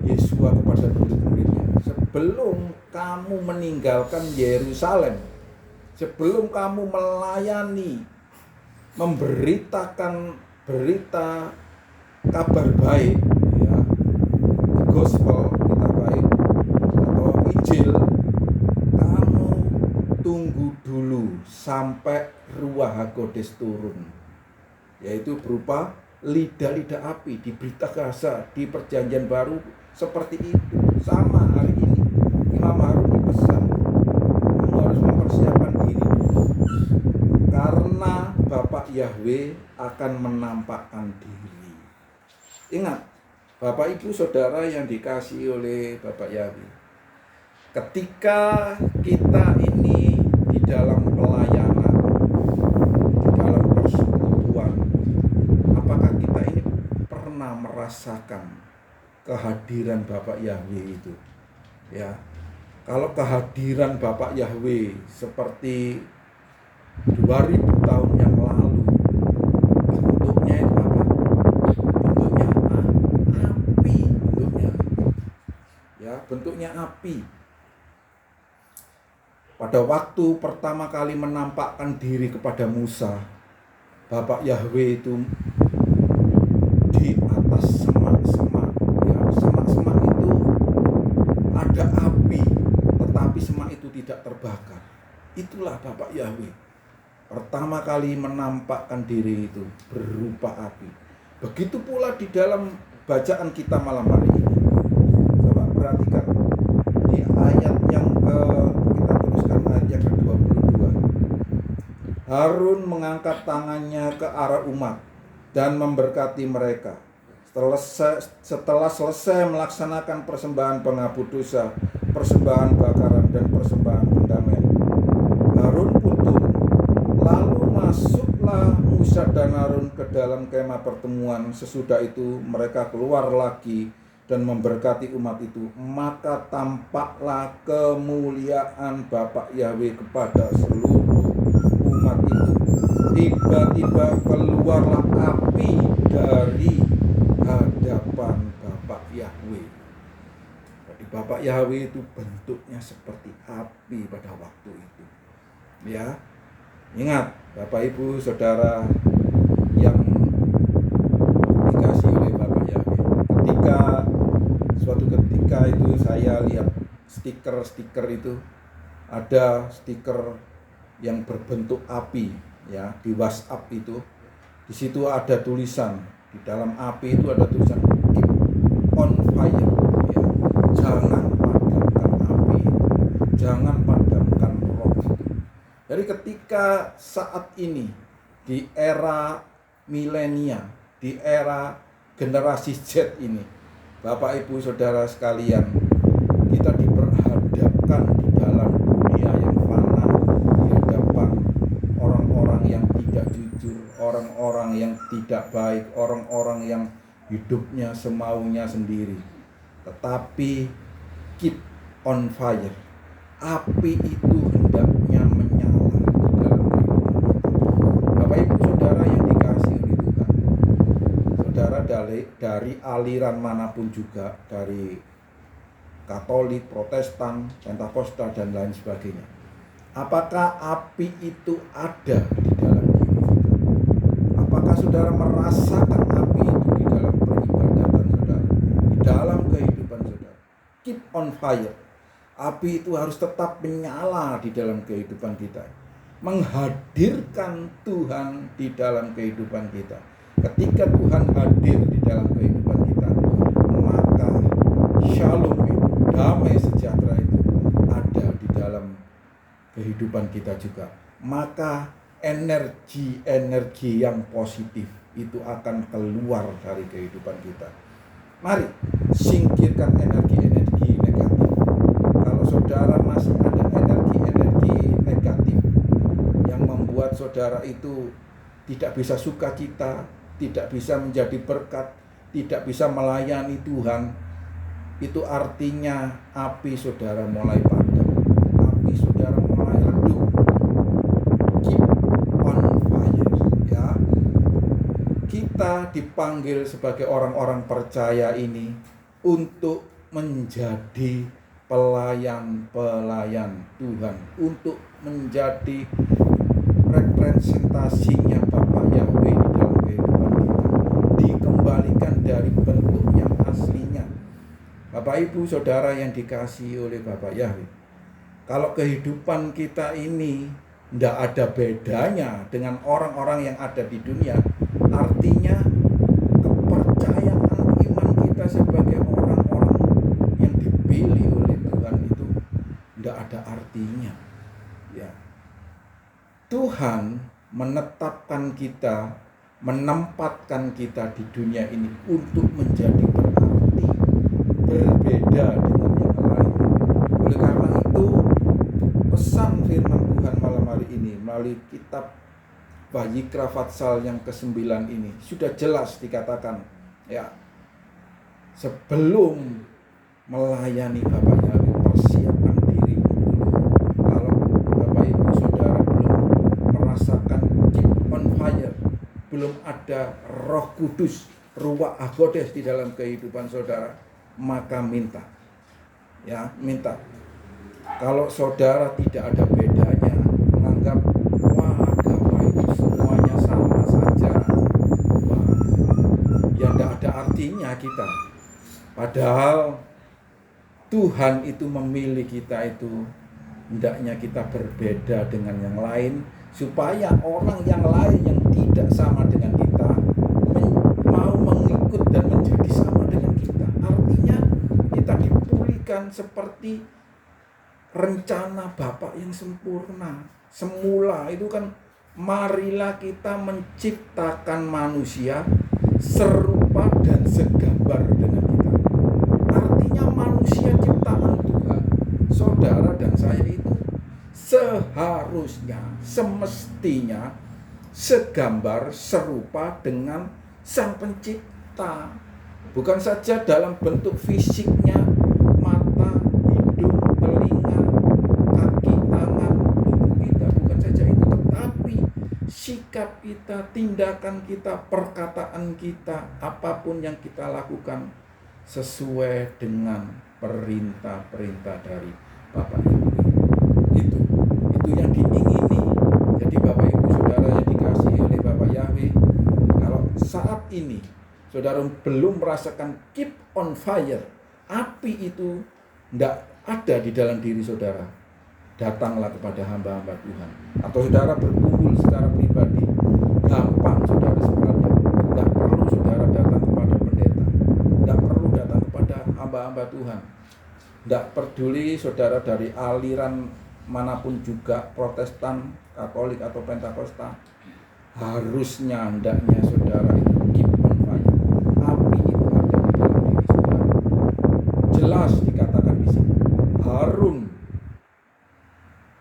[SPEAKER 1] Yesua kepada murid-muridnya, sebelum kamu meninggalkan Yerusalem, sebelum kamu melayani, memberitakan berita kabar baik, ya, gospel, berita baik atau Injil, kamu tunggu dulu sampai Ruach HaKodes turun, yaitu berupa lidah-lidah api. Di berita kasar di perjanjian baru seperti itu. Sama hari ini Imam Harun dipesan, kamu harus mempersiapkan diri dulu, karena Bapak Yahwe akan menampakkan diri. Ingat, Bapak Ibu Saudara yang dikasihi oleh Bapak Yahwe, Ketika kita ini di dalam pelayanan, di dalam persekutuan, apakah kita ini pernah merasakan kehadiran Bapak Yahweh itu? Ya, kalau kehadiran Bapak Yahweh seperti 2000 tahun yang lalu, bentuknya itu apa? Bentuknya api, bentuknya api. Pada waktu pertama kali menampakkan diri kepada Musa, Bapak Yahweh itu di atas semak-semak. Semak-semak itu ada api, tetapi semak itu tidak terbakar. Itulah Bapak Yahweh. Pertama kali menampakkan diri itu berupa api. Begitu pula di dalam bacaan kita malam hari ini. Coba perhatikan di ayat yang kita teruskan ayat yang ke-22. Harun mengangkat tangannya ke arah umat dan memberkati mereka. Setelah selesai melaksanakan persembahan penghapus dosa, persembahan bakaran dan persembahan pendamaian, Harun pun turun. Lalu masuklah Musa dan Harun ke dalam kemah pertemuan. Sesudah itu mereka keluar lagi dan memberkati umat itu. Maka tampaklah kemuliaan Bapak Yahweh kepada seluruh umat itu. Tiba-tiba keluarlah api dari hadapan Bapak Yahweh. Jadi Bapak Yahweh itu bentuknya seperti api pada waktu itu. Ya, ingat Bapak Ibu Saudara yang dikasih oleh Bapak Yahweh. Suatu ketika itu saya lihat stiker itu, ada stiker yang berbentuk api, ya, di WhatsApp itu. Di situ ada tulisan, di dalam api itu ada tulisan keep on fire, ya. Jangan padamkan api itu, jangan padamkan roh itu. Jadi ketika saat ini di era milenial, di era generasi Z ini, Bapak Ibu Saudara sekalian, kita diperhadapkan di dalam dunia yang fana, di hadapan orang-orang yang tidak jujur, orang-orang yang tidak baik, orang-orang yang hidupnya semaunya sendiri. Tetapi keep on fire. Api itu hendaknya menyala di dalam kehidupan kita. Bapak Ibu Saudara yang dikasihi oleh Tuhan, saudara dari aliran manapun juga, dari Katolik, Protestan, Pentakosta dan lain sebagainya, apakah api itu ada di dalam diri kita? Apakah saudara merasakan api itu di dalam peribadatan saudara, di dalam kehidupan saudara? Keep on fire. Api itu harus tetap menyala di dalam kehidupan kita, menghadirkan Tuhan di dalam kehidupan kita. Ketika Tuhan hadir di dalam kehidupan kita, maka shalom itu, damai sejahtera itu ada di dalam kehidupan kita juga. Maka energi yang positif itu akan keluar dari kehidupan kita. Mari singkirkan energi-energi negatif. Kalau saudara masih ada energi-energi negatif yang membuat saudara itu tidak bisa sukacita, tidak bisa menjadi berkat, tidak bisa melayani Tuhan, itu artinya api saudara mulai padam, api saudara mulai redup. Keep on fire, ya. Kita dipanggil sebagai orang-orang percaya ini untuk menjadi pelayan-pelayan Tuhan, untuk menjadi representasinya Bapak Yahweh di dalam kehidupan kita, dikembalikan dari bentuk yang aslinya. Bapak Ibu Saudara yang dikasihi oleh Bapak Yahweh, kalau kehidupan kita ini tidak ada bedanya dengan orang-orang yang ada di dunia, artinya kepercayaan iman kita sebagai orang-orang yang dipilih oleh Tuhan itu tidak ada artinya, ya. Tuhan menetapkan kita, menempatkan kita di dunia ini untuk menjadi berarti, berbeda dengan yang lain. Oleh karena melalui kitab Vayikra Fatsal yang ke-9 ini sudah jelas dikatakan, ya, sebelum melayani Bapak Yahweh, persiapkan dirimu dulu. Kalau Bapak Ibu Saudara belum merasakan keep on fire, belum ada Roh Kudus, Ruach HaKodes di dalam kehidupan saudara, maka minta. Ya, minta. Kalau saudara tidak ada bedanya, menganggap wah agama itu semuanya sama saja, wah, ya tidak ada artinya kita. Padahal Tuhan itu memilih kita itu, hendaknya kita berbeda dengan yang lain, supaya orang yang lain yang tidak sama dengan kita mau mengikut dan menjadi sama dengan kita. Artinya kita dipulihkan seperti rencana Bapa yang sempurna. Semula itu kan, marilah kita menciptakan manusia serupa dan segambar dengan kita. Artinya manusia ciptaan Tuhan, saudara dan saya itu seharusnya, semestinya segambar, serupa dengan Sang Pencipta. Bukan saja dalam bentuk fisiknya, mata, hidung, telinga, kaki, tangan, tubuh kita, bukan saja itu, tetapi sikap kita, tindakan kita, perkataan kita, apapun yang kita lakukan sesuai dengan perintah-perintah dari Bapak Yahweh. Itu yang diingini. Jadi Bapak Ibu Saudara yang dikasihi oleh Bapak Yahweh, kalau saat ini saudara belum merasakan keep on fire, api itu tidak ada di dalam diri saudara, datanglah kepada hamba-hamba Tuhan. Atau saudara berkumpul secara pribadi, gampang saudara sebenarnya. Tidak perlu saudara datang kepada pendeta, tidak perlu datang kepada hamba-hamba Tuhan. Tidak peduli saudara dari aliran manapun juga, Protestan, Katolik atau Pentakosta, harusnya hendaknya saudara itu keep on fire. Api itu ada di dalam diri saudara. Jelas dikatakan di sini, Harun,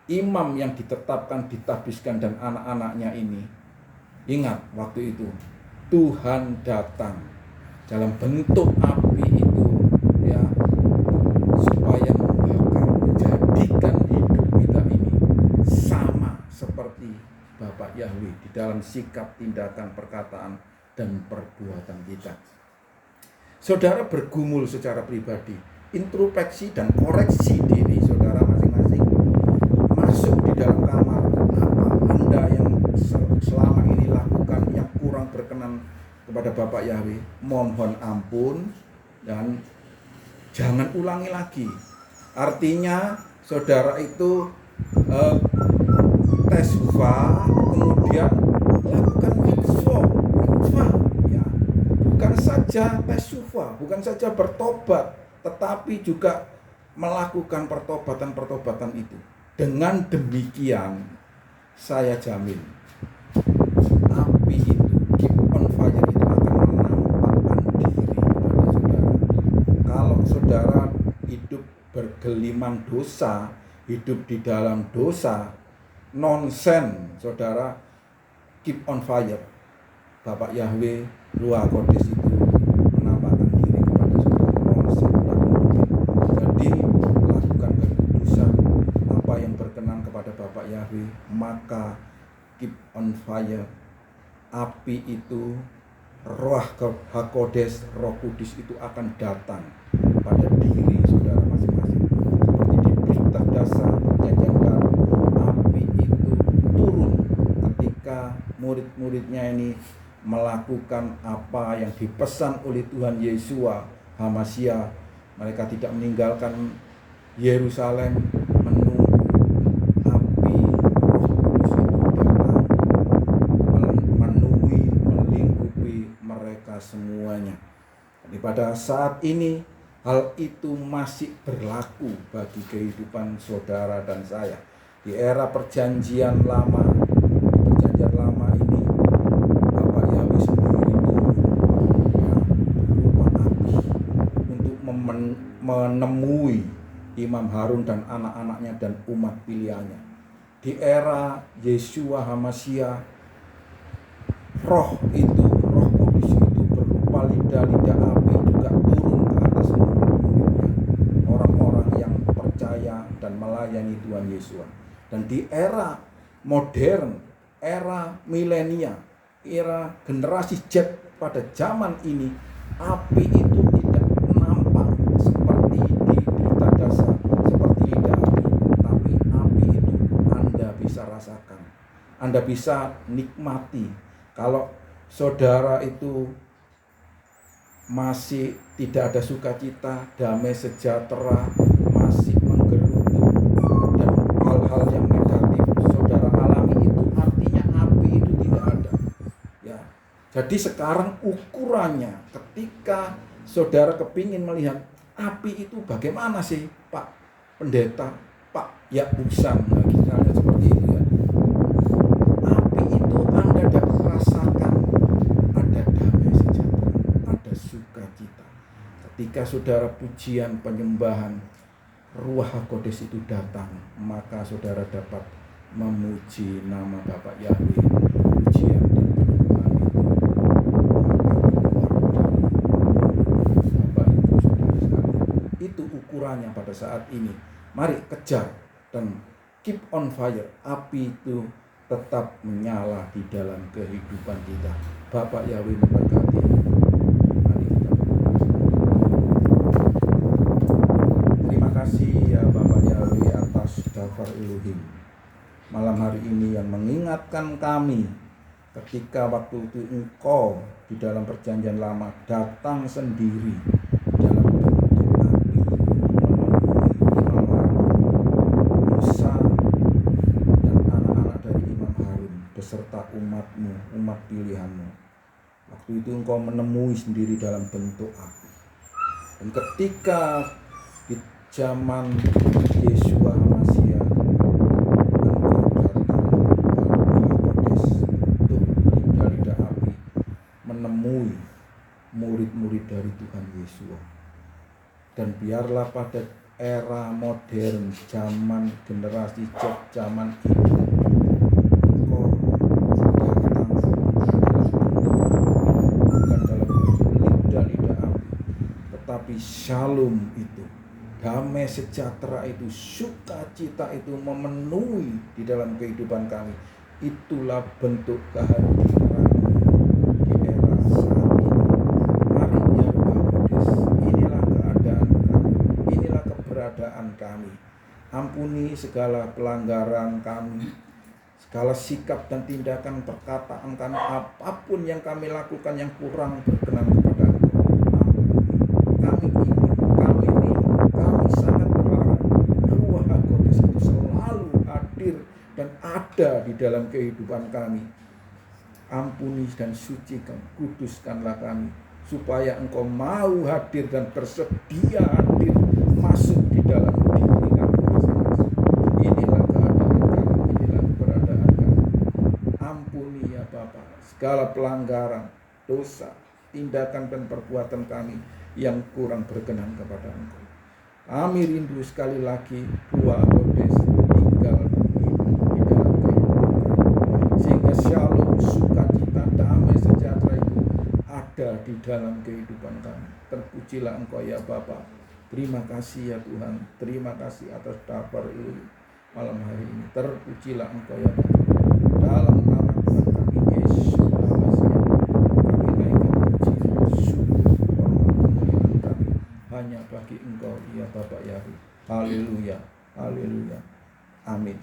[SPEAKER 1] imam yang ditetapkan, ditabiskan dan anak-anaknya ini, ingat waktu itu Tuhan datang dalam bentuk api itu, ya, supaya membakar, menjadikan hidup kita ini sama seperti Bapak Yahweh di dalam sikap, tindakan, perkataan, dan perbuatan kita. Saudara bergumul secara pribadi, introspeksi dan koreksi diri saudara masing-masing. Masuk di dalam kamar, apa Anda yang selama ini lakukan yang kurang berkenan kepada Bapak Yahweh, mohon ampun dan jangan ulangi lagi. Artinya saudara itu tesfa, kemudian lakukan mitzvah, ya. Bukan saja tesfa, bukan saja bertobat, tetapi juga melakukan pertobatan-pertobatan itu. Dengan demikian, saya jamin api itu, keep on fire itu akan menampakkan diri kepada saudara. Kalau saudara hidup bergelimang dosa, hidup di dalam dosa, nonsen, saudara, keep on fire. Bapak Yahweh, Ruach HaKodes itu menampakkan diri kepada saudara, nonsen, tidak mungkin. Jadi lakukan kekudusan, apa yang berkenan kepada Bapak Yahweh, maka keep on fire. Api itu, Ruach HaKodes, Roh Kudus itu akan datang pada diri saudara masing-masing. Seperti di Kitab Dasar Perjanjian Baru, api itu turun ketika murid-muridnya ini melakukan apa yang dipesan oleh Tuhan Yeshua HaMashiach. Mereka tidak meninggalkan Yerusalem, menunggu api Roh Kudus itu datang, memenuhi, melingkupi mereka semuanya. Jadi pada saat ini hal itu masih berlaku bagi kehidupan saudara dan saya. Di era perjanjian lama, ini Bapak Yahweh sendiri turun, ya, berupa api untuk menemui Imam Harun dan anak-anaknya dan umat pilihannya. di era Yeshua HaMasyiah, Roh Kudus itu berupa lidah-lidah api juga turun ke atas murid-muridnya, orang-orang yang percaya dan melayani Tuhan Yesus. Dan di era modern, era milenial, era generasi Z pada zaman ini, api itu tidak nampak seperti di berita dasar, seperti lidah api, tapi api itu Anda bisa rasakan, Anda bisa nikmati. Kalau saudara itu masih tidak ada sukacita, damai sejahtera, masih menggerutu, dan hal-hal yang negatif saudara alami, itu artinya api itu tidak ada. Ya, jadi sekarang ukurannya, ketika saudara kepingin melihat api itu bagaimana sih, Pak Pendeta, Pak Yabusan, nah, misalnya seperti itu ya. Api itu Anda dapat rasakan ada damai sejahtera, ada sukacita. Ketika saudara pujian penyembahan Ruach HaKodes itu datang, maka saudara dapat memuji nama Bapak Yahweh. Pujian dan penyembahan itu Bapak Ibu saudara sekalian. Itu ukurannya pada saat ini. Mari kejar dan keep on fire. Api itu tetap menyala di dalam kehidupan kita. Bapak Yahweh memberkati. Mari kita berdoa. Terima kasih ya Bapak Yahweh atas Dafar Elohim. Malam hari ini yang mengingatkan kami ketika waktu itu Engkau di dalam perjanjian lama datang sendiri dalam bentuk api menemui Imam Harun, Musa, dan anak-anak dari Imam Harun beserta umatmu, umat pilihanmu. Waktu itu Engkau menemui sendiri dalam bentuk api. Dan ketika di zaman Yeshua HaMasyiah, menemui murid-murid dari Tuhan Yesus. Dan biarlah pada era modern, zaman generasi Z zaman ini, Engkau datang bukan dalam bentuk lidah-lidah api, tetapi shalom itu, damai sejahtera itu, sukacita itu memenuhi di dalam kehidupan kami. Itulah bentuk kehadiran kami. Ampuni segala pelanggaran kami, segala sikap dan tindakan perkataan kami, apapun yang kami lakukan yang kurang berkenan kepada Engkau. Ampuni. Kami rindu, kami sangat berharap Ruach HaKodes itu selalu hadir dan ada di dalam kehidupan kami. Ampuni dan sucikan, kuduskanlah kami, supaya Engkau mau hadir dan bersedia hadir masuk di dalam diri kami masing-masing. Inilah keadaan kami, inilah keberadaan kami. Ampuni ya Bapa segala pelanggaran, dosa, tindakan dan perbuatan kami yang kurang berkenan kepada Engkau. Kami rindu sekali lagi Ruach HaKodes tinggal hidup di dalam kehidupan kami, sehingga shalom, sukacita, damai sejahtera itu ada di dalam kehidupan kami. Terpujilah Engkau ya Bapa. Terima kasih ya Tuhan, terima kasih atas Dafar Elohim malam hari ini. Terpujilah Engkau ya Bapa. Dalam nama Tuhan kami Yesus HaMasyiah, kami naikkan puji, syukur, hormat, kemuliaan kami hanya bagi Engkau ya Bapak Yahweh. Haleluya, haleluya, amin.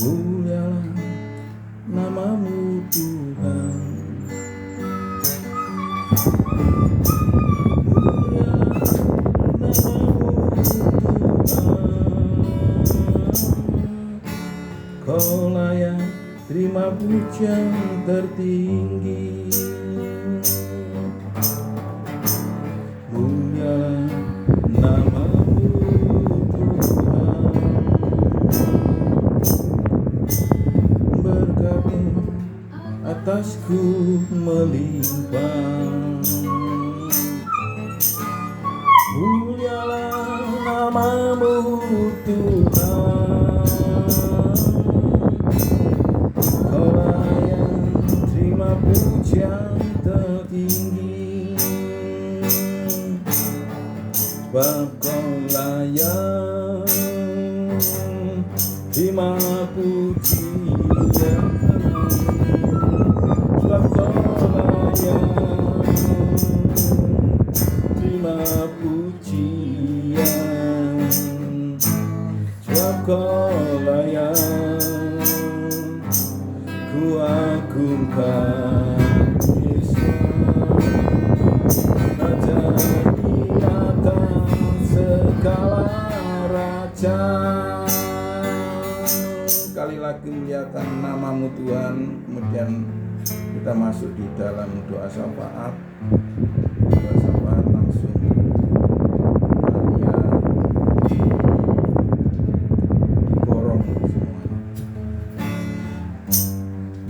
[SPEAKER 1] Mulialah namamu Tuhan. Mulialah namamu Tuhan. yang tertinggi. Mulialah nama-Mu Tuhan, berkat-Mu atasku melimpah. Mulialah nama-Mu Tuhan, Kaulah yang terima pujian tertinggi, sebab Kaulah yang terima pujian, sebab Kaulah yang terima pujian, sebab Kaulah yang ku agungkan. Yesus, Raja di atas segala raja. Sekali lagi muliakan nama-Mu Tuhan. Kemudian kita masuk di dalam doa syafaat. Doa syafaat langsung Maria diborong semuanya.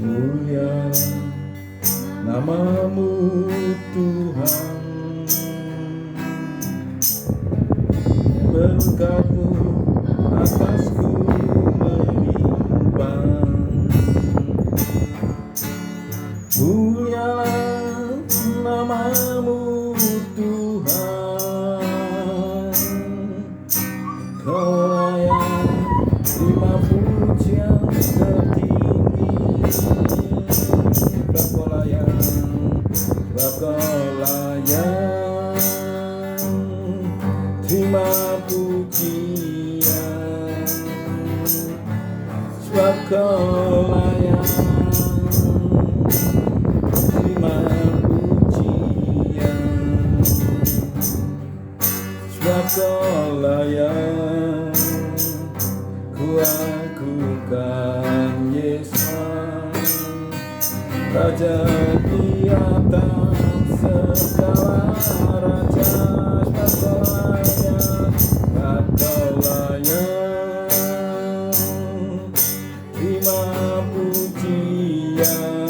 [SPEAKER 1] Mulialah nama-Mu Tuhan, berkat-Mu atasku melimpah. Mulialah nama-Mu Tuhan, Kaulah yang terima pujian tertinggi, sebab Kaulah yang terima pujian, sebab Kaulah yang terima pujian, sebab Kaulah yang ku agungkan. Yesus, Raja di atas segala raja. Sebab Kaulah yang terima pujian,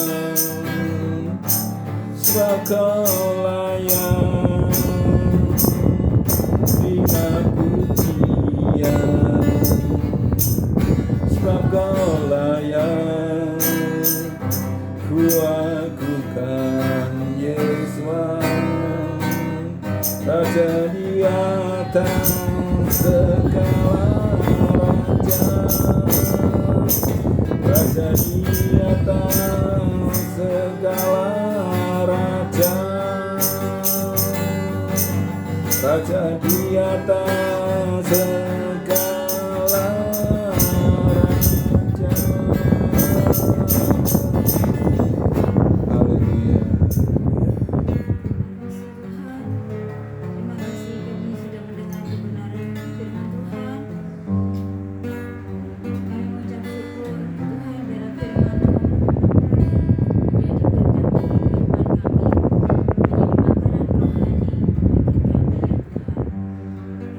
[SPEAKER 1] sebab Kaulah yang terima pujian, sebab Kaulah yang ku agungkan. Yesus, Raja di atas segala raja, Raja di atas segala raja, Raja di atas segala raja. Haleluya.
[SPEAKER 3] Terima kasih kami sudah mendengar kebenaran firman Tuhan. Kami mengucap syukur Tuhan dalam firman-Mu menjadi berkat bagi kehidupan kami, menjadi makanan rohani bagi kami ya Tuhan.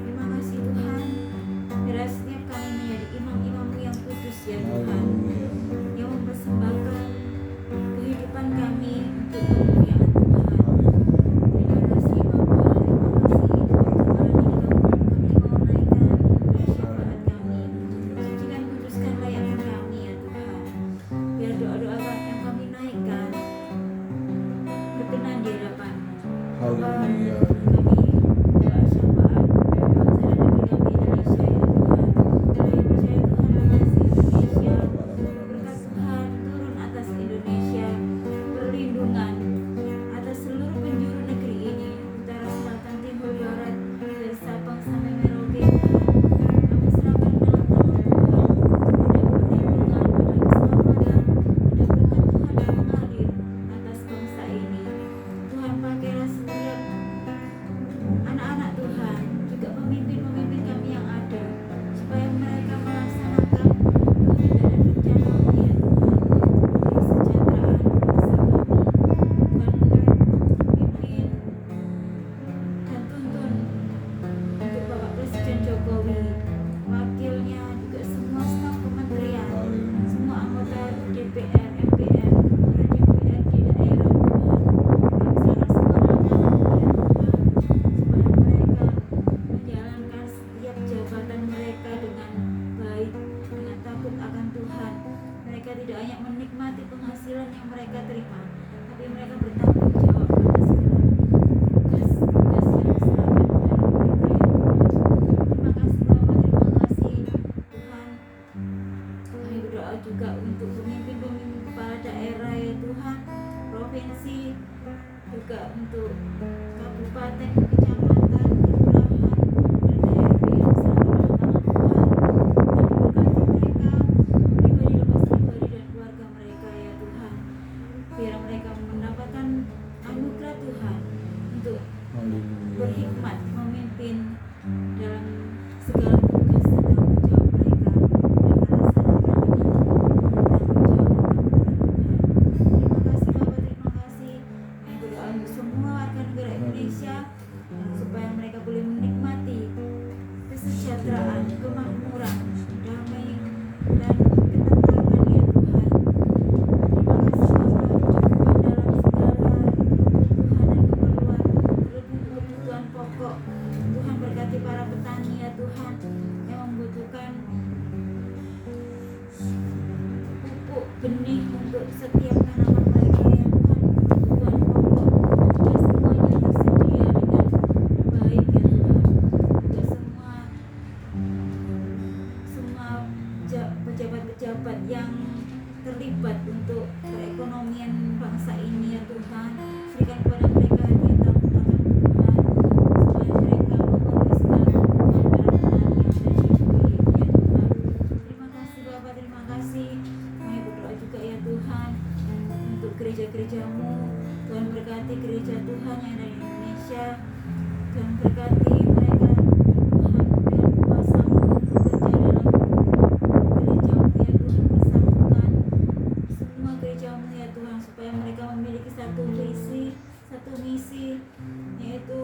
[SPEAKER 3] menerima, tapi mereka bertanggung jawab atas segala tugas-tugas yang diserahkan kepada mereka ya Tuhan. Terima kasih Bapa, terima kasih Tuhan. Kami berdoa juga untuk pemimpin-pemimpin kepala daerah ya Tuhan, provinsi, juga untuk kabupaten, kecamatan, kelurahan, RT, RW yang diserahkan dalam tangan Tuhan. Dan berkati mereka, pribadi lepas pribadi dan keluarga mereka ya Tuhan. Biar mereka mendapatkan anugerah Tuhan untuk berhikmat memimpin dalam segala tugas dan tanggung jawab mereka. Mereka laksanakan dengan tanggung jawab dan taat Tuhan. Terima kasih Bapak, terima kasih. Kami berdoa untuk semua warga negara Indonesia supaya mereka boleh menikmati kesejahteraan, kemakmuran, damai dan ketenangan ya Tuhan. Terima kasih Bapak, dalam segala kebutuhan dan keperluan, terlebih kebutuhan pokok. Tuhan berkati para petani ya Tuhan yang membutuhkan pupuk benih untuk setiap tanaman mereka ya Tuhan. Kebutuhan pokok juga semuanya tersedia dengan baik ya Tuhan. Juga semua pejabat-pejabat yang terlibat untuk perekonomian bangsa ini ya Tuhan, berikan kepada mereka hati yang takut akan Tuhan, supaya mereka memenuhi segala kebutuhan para petani yang ada di negeri ini ya Tuhan. Terima kasih Bapak, terima kasih. Kami berdoa juga ya Tuhan untuk gereja-gerejamu. Tuhan berkati gereja Tuhan yang ada di Indonesia. Tuhan berkati mereka Tuhan dengan kuasa-Mu bekerja dalam gerejamu ya Tuhan, bersatukan semua gerejamu ya Tuhan, supaya mereka memiliki satu misi, yaitu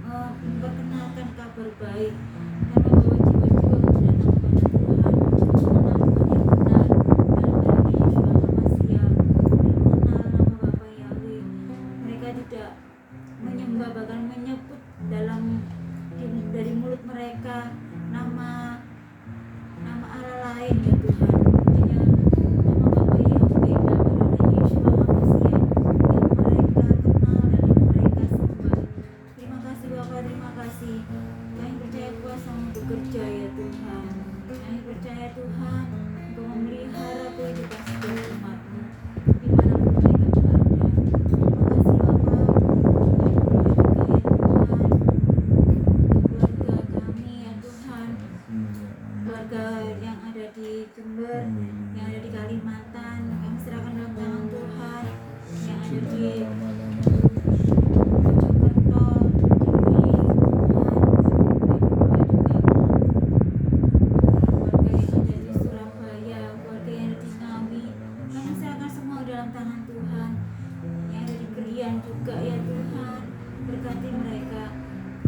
[SPEAKER 3] memperkenalkan kabar baik dan membawa jiwa-jiwa untuk datang kepada Tuhan, mengenal Tuhan yang benar dalam hari ini Yeshua HaMashiach, dan mengenal nama Bapa Yahweh. Mereka tidak menyembah, bahkan menyebut dari mulut mereka nama Allah lain ya Tuhan, hanya nama Bapa Yahweh dalam hari ini Yeshua HaMashiach yang mereka kenal dan yang mereka sembah. Terima kasih Bapa, terima kasih. Kami percaya kuasa untuk bekerja ya Tuhan. Kami percaya Tuhan untuk memelihara kehidupan setiap umat-Mu dimanapun mereka berada. Terima kasih Bapa. Kami berdoa juga ya Tuhan untuk keluarga kami ya Tuhan, keluarga yang ada di Jember, yang ada di Kalimantan, kami serahkan dalam tangan Tuhan, yang ada di Mojokerto, Diri, Tuhan. Kami berdoa juga keluarga yang ada di Surabaya, keluarga yang ada di Ngawi, kami serahkan semua dalam tangan Tuhan, yang ada di Krian juga ya Tuhan. Berkati mereka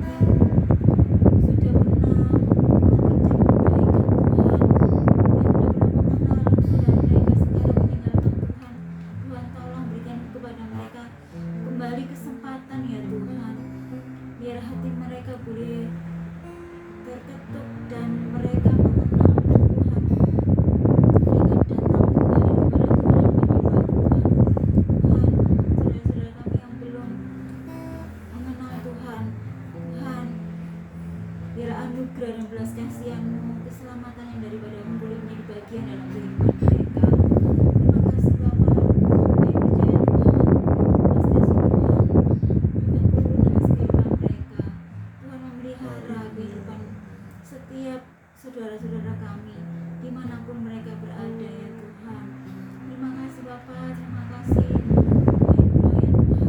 [SPEAKER 3] yang sudah pernah mengerjakan kebaikan Tuhan, yang sudah pernah mengenal Engkau dan mereka sekarang meninggalkan Tuhan. Tuhan tolong berikan kepada mereka kembali kesempatan ya Tuhan, biar hati mereka boleh terketuk dan mereka mengenal Tuhan. Mereka datang kembali kepada Tuhan dan menyembah Tuhan. Tuhan, saudara-saudara kami yang belum mengenal Tuhan, Tuhan, biar anugerah dan belas kasihan-Mu, keselamatan yang daripada-Mu boleh menjadi bagian dalam kehidupan mereka. Terima kasih Bapa. Kami percaya Tuhan, belas kasih Tuhan juga turun atas kehidupan mereka. Tuhan memelihara kehidupan setiap saudara-saudara kami dimanapun mereka berada ya Tuhan. Terima kasih Bapa, terima kasih. Kami berdoa ya Tuhan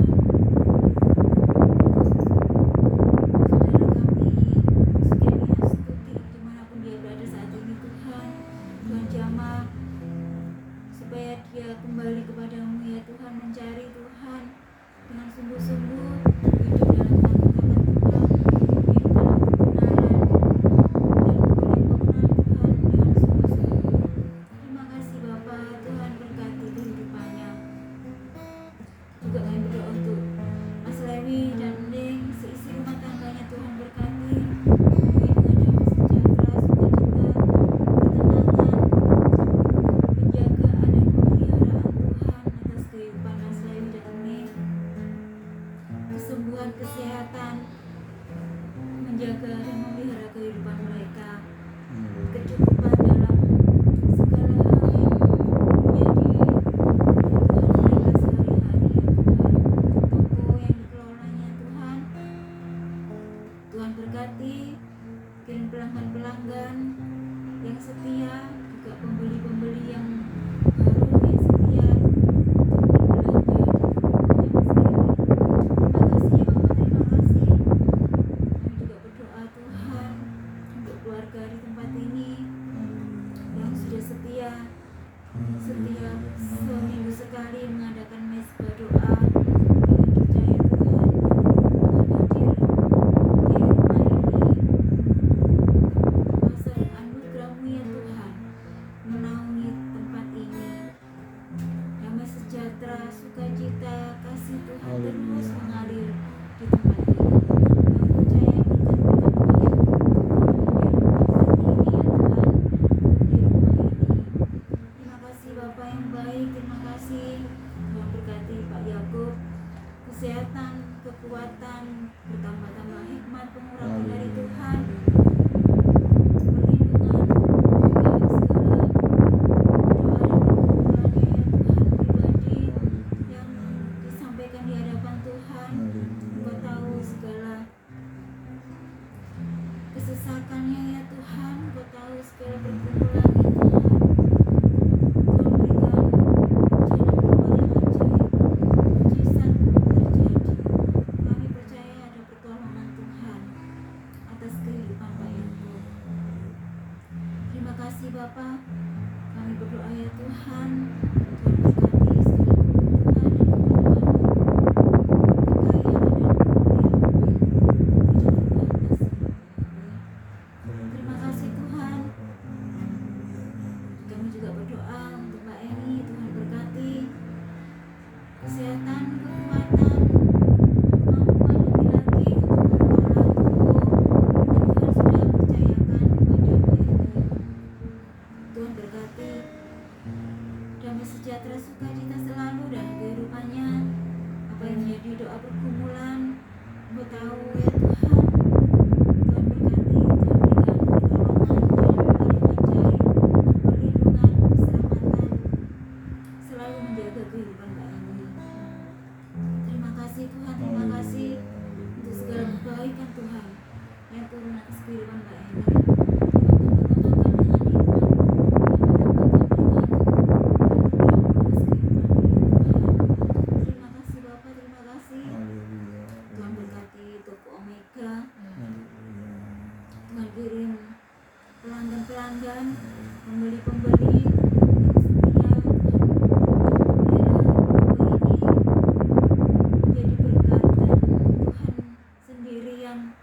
[SPEAKER 3] saudara kami Sukemi Astuti dimanapun dia berada saat ini Tuhan. Tuhan jamah supaya dia kembali kepadamu ya Tuhan, mencari Tuhan dengan sungguh-sungguh, hidup dalam takut akan Tuhan, hidup dalam kebenaran, dan boleh mengenal Tuhan dengan sungguh-sungguh. Terima kasih Bapa, Tuhan berkati kehidupannya. Juga kami berdoa untuk Mas Lewi dan Neng, seisi rumah tangganya Tuhan berkati, penuhi dengan damai sejahtera, sukacita, ketenangan, penjagaan dan pemeliharaan Tuhan. sukacita kasih Tuhan terus
[SPEAKER 1] Haleluya.
[SPEAKER 3] mengalir di tempat ini. Kami percaya berkat-berkat Tuhan di rumah ini ya Tuhan, di rumah ini. Terima kasih Bapak yang baik, terima kasih Tuhan berkati Pak Yakub, kesehatan, kekuatan, bertambah-tambah hikmat, pengurapan dari Tuhan, perlindungan, juga segala doa dan pergumulannya ya Tuhan pribadi yang disampaikan di hadapan Tuhan. Engkau tahu segala kesesakannya ya Tuhan, Engkau tahu segala pergumulannya Tuhan. Tuhan berikan jalan keluar yang ajaib, mujizat terjadi. Kami percaya ada pertolongan Tuhan atas kehidupan Pak Yakub. Terima kasih Bapa. Kami berdoa ya Tuhan, Tuhan berkati segala kebutuhan dan keperluan, kekayaan dan kemuliaan tidak terbatas. Terima kasih Tuhan. Kami juga berdoa untuk Mbak Eni, Tuhan berkati kesehatan, kekuatan, kemampuan lebih lagi untuk mengelola tubuh yang Tuhan sudah percayakan kepada Mbak Eni. Tuhan berkati damai sejahtera sukacita selalu dalam kehidupannya. Apa yang menjadi doa pergumulan, Engkau tahu ya Tuhan. Tuhan berkati, Tuhan berikan pertolongan, jalan keluar yang ajaib, perlindungan, keselamatan, selalu menjaga kehidupan Mbak Eni. Terima kasih Tuhan, terima kasih untuk segala kebaikan Tuhan yang turun atas kehidupan Mbak Eni. Tambah-tambahkan dengan hikmat, tambah-tambahkan dengan anugerah-Mu atas kehidupannya ya Tuhan. Terima kasih Bapa, terima kasih. Tuhan berkati toko Omega, Tuhan kirim pelanggan-pelanggan, pembeli-pembeli yang setia Tuhan. Biarlah toko ini menjadi berkat dan Tuhan sendiri yang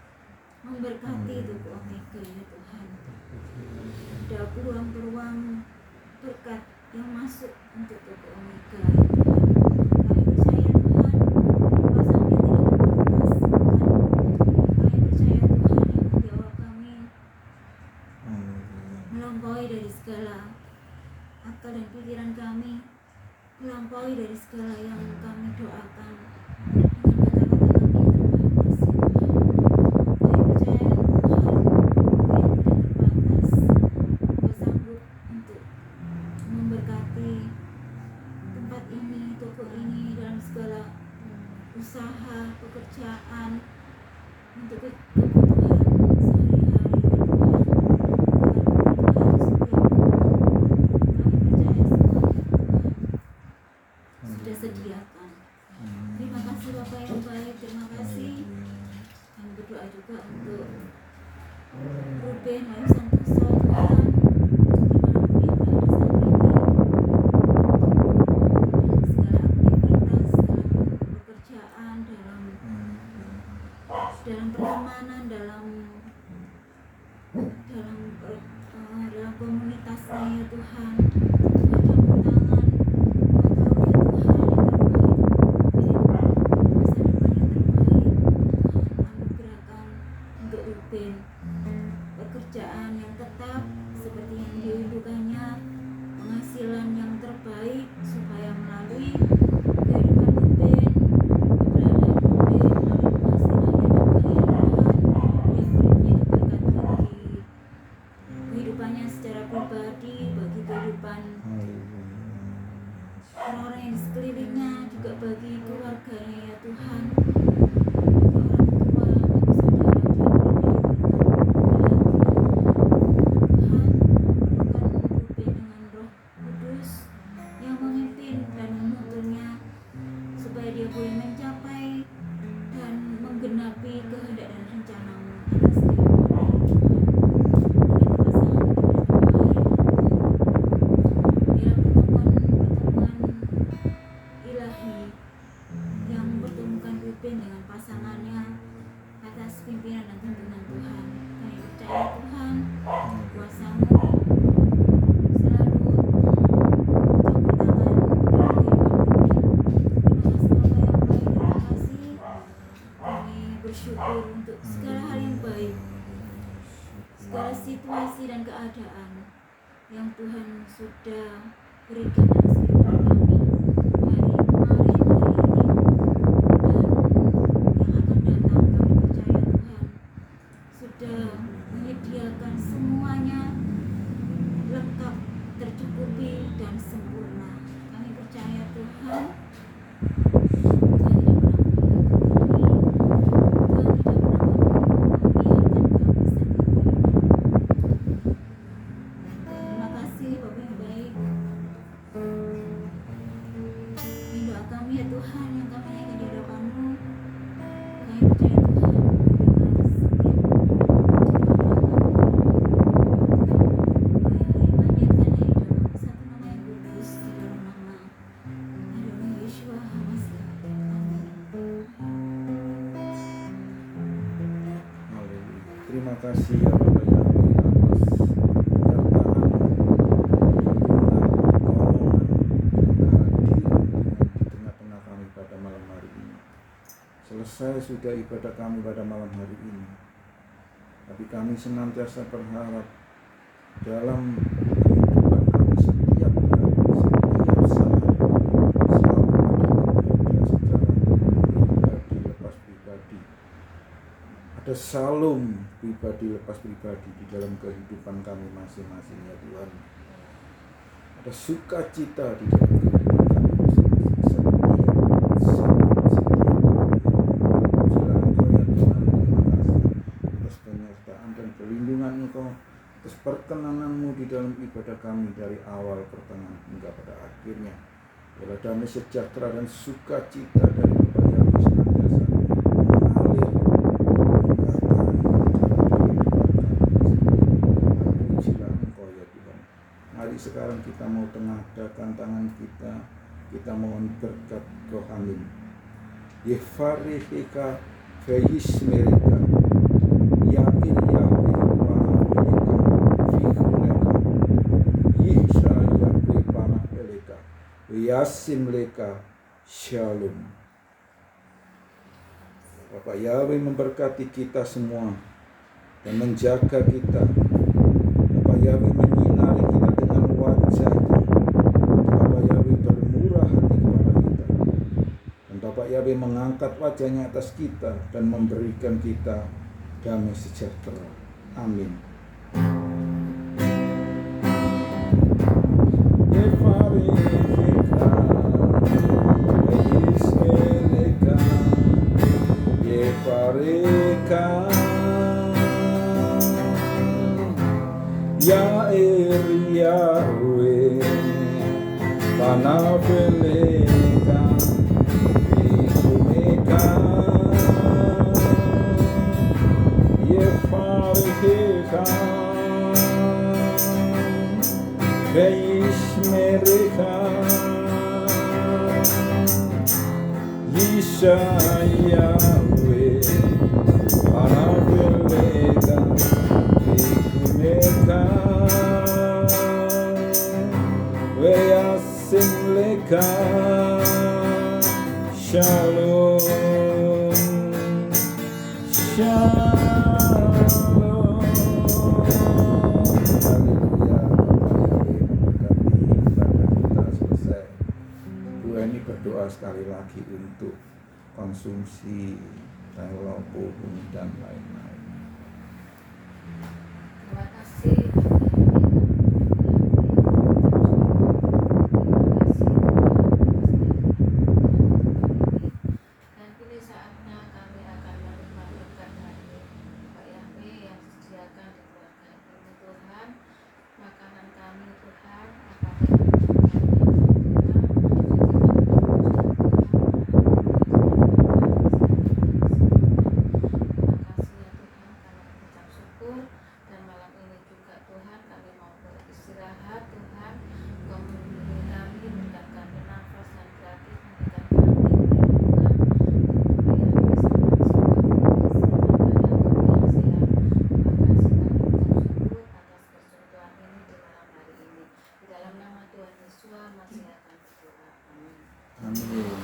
[SPEAKER 3] memberkati toko Omega ya Tuhan. Ada peluang-peluang berkat yang masuk untuk toko Omega ya Tuhan. Kami percaya Tuhan, kuasa-Mu yang tidak terbatas. Kami percaya Tuhan yang menjawab kami melampaui dari segala akal dan pikiran kami, melampaui dari segala yang kami doakan dengan kata-kata kami yang terbatas ya Tuhan. Kami percaya Tuhan, Engkau yang tidak terbatas, Engkau sanggup untuk memberkati tempat ini, toko ini dalam segala usaha, pekerjaan, untuk kebutuhan sehari-hari ya Tuhan, dengan kebutuhan setiap kami percaya semuanya Tuhan sudah sediakan. Terima kasih Bapak yang baik, terima kasih. Kami berdoa juga untuk Ruben Ayu Santoso Tuhan, dimanapun dia berada saat ini, dalam segala aktivitas, dalam pekerjaan, dalam pertemanan, dalam komunitasnya ya Tuhan. Tuhan campur tangan, Engkau tahu ya Tuhan yang terbaik untuk Ruben, masa depan yang terbaik Tuhan anugerahkan untuk Ruben, pekerjaan yang tetap seperti yang dirindukannya, penghasilan yang terbaik supaya melalui kehidupan Ruben, keberadaan Ruben, melalui penghasilannya juga ya Tuhan, yang boleh menjadi berkat bagi kehidupannya secara pribadi, bagi kehidupan orang-orang yang di sekelilingnya, juga bagi keluarganya ya Tuhan, bagi orang tua, bagi saudara dia boleh menjadi berkat lebih lagi. Tuhan, penuhkan Ruben dengan Roh Kudus yang memimpin dan menuntunnya supaya dia boleh mencapai dan menggenapi kehendak dan rencana-Mu atas kehidupannya ya Tuhan. Berkati pasangan hidup yang terbaik, biar pertemuan-pertemuan ilahi yang mempertemukan Ruben yang Tuhan sudah berikan atas kehidupan kami hari kemarin, hari ini, dan yang akan datang. Kami percaya Tuhan sudah menyediakan semuanya lengkap, tercukupi dan sempurna. Kami percaya Tuhan
[SPEAKER 1] Terima kasih ya Bapak Yahweh atas penyertaan, pertolongan, dan kehadiran di tengah-tengah kami pada malam hari ini. Selesai sudah ibadah kami pada malam hari ini, tapi kami senantiasa berharap dalam kehidupan kami setiap hari, setiap saat, selalu ada ibadah secara pribadi lepas pribadi. Ada salum pribadi lepas pribadi di dalam kehidupan kami masing-masing ya Tuhan. Ada sukacita di dalam kehidupan kami masing-masing setiap saat, setiap hari. Pujilah Engkau ya Tuhan, terima kasih atas penyertaan dan perlindungan Engkau, atas perkenananmu di dalam ibadah kami dari awal, pertengahan hingga pada akhirnya. Biarlah damai sejahtera dan sukacita dari Bapa Yahweh senantiasa mengalir sekarang kita mau tengadahkan tangan kita mohon berkat Roh Amin. Yefarihika fehismerika yair Yahweh panah peleka fihuleka yihsa Yahweh panah peleka yasim leka shalom. Bapak Yahweh memberkati kita semua dan menjaga kita. Bapak Yahweh menyinari kita dengan wajah-Nya. Bapak Yahweh bermurah hati kepada kita. Dan Bapak Yahweh mengangkat wajah-Nya atas kita dan memberikan kita damai sejahtera. Amin. Yair Yahweh panapeleka ikumeka yefareka veishmereka Yisha Yahweh panapeleka ikumeka veyasim leka shalom shalom. Haleluya. Bapak Yahweh memberkati ibadah kita selesai. Bu Eni berdoa sekali lagi untuk konsumsi telepon dan lain-lain.
[SPEAKER 2] Terima kasih. Dan kini saatnya kami akan menerima berkat dari Bapak Yahweh yang disediakan di keluarga ini Tuhan. Makanan kami Tuhan, dan malam ini juga Tuhan kami mau beristirahat Tuhan, Kau melindungi kami, berikan kami nafas dan gratis, memberikan kami perlindungan.
[SPEAKER 1] Amin.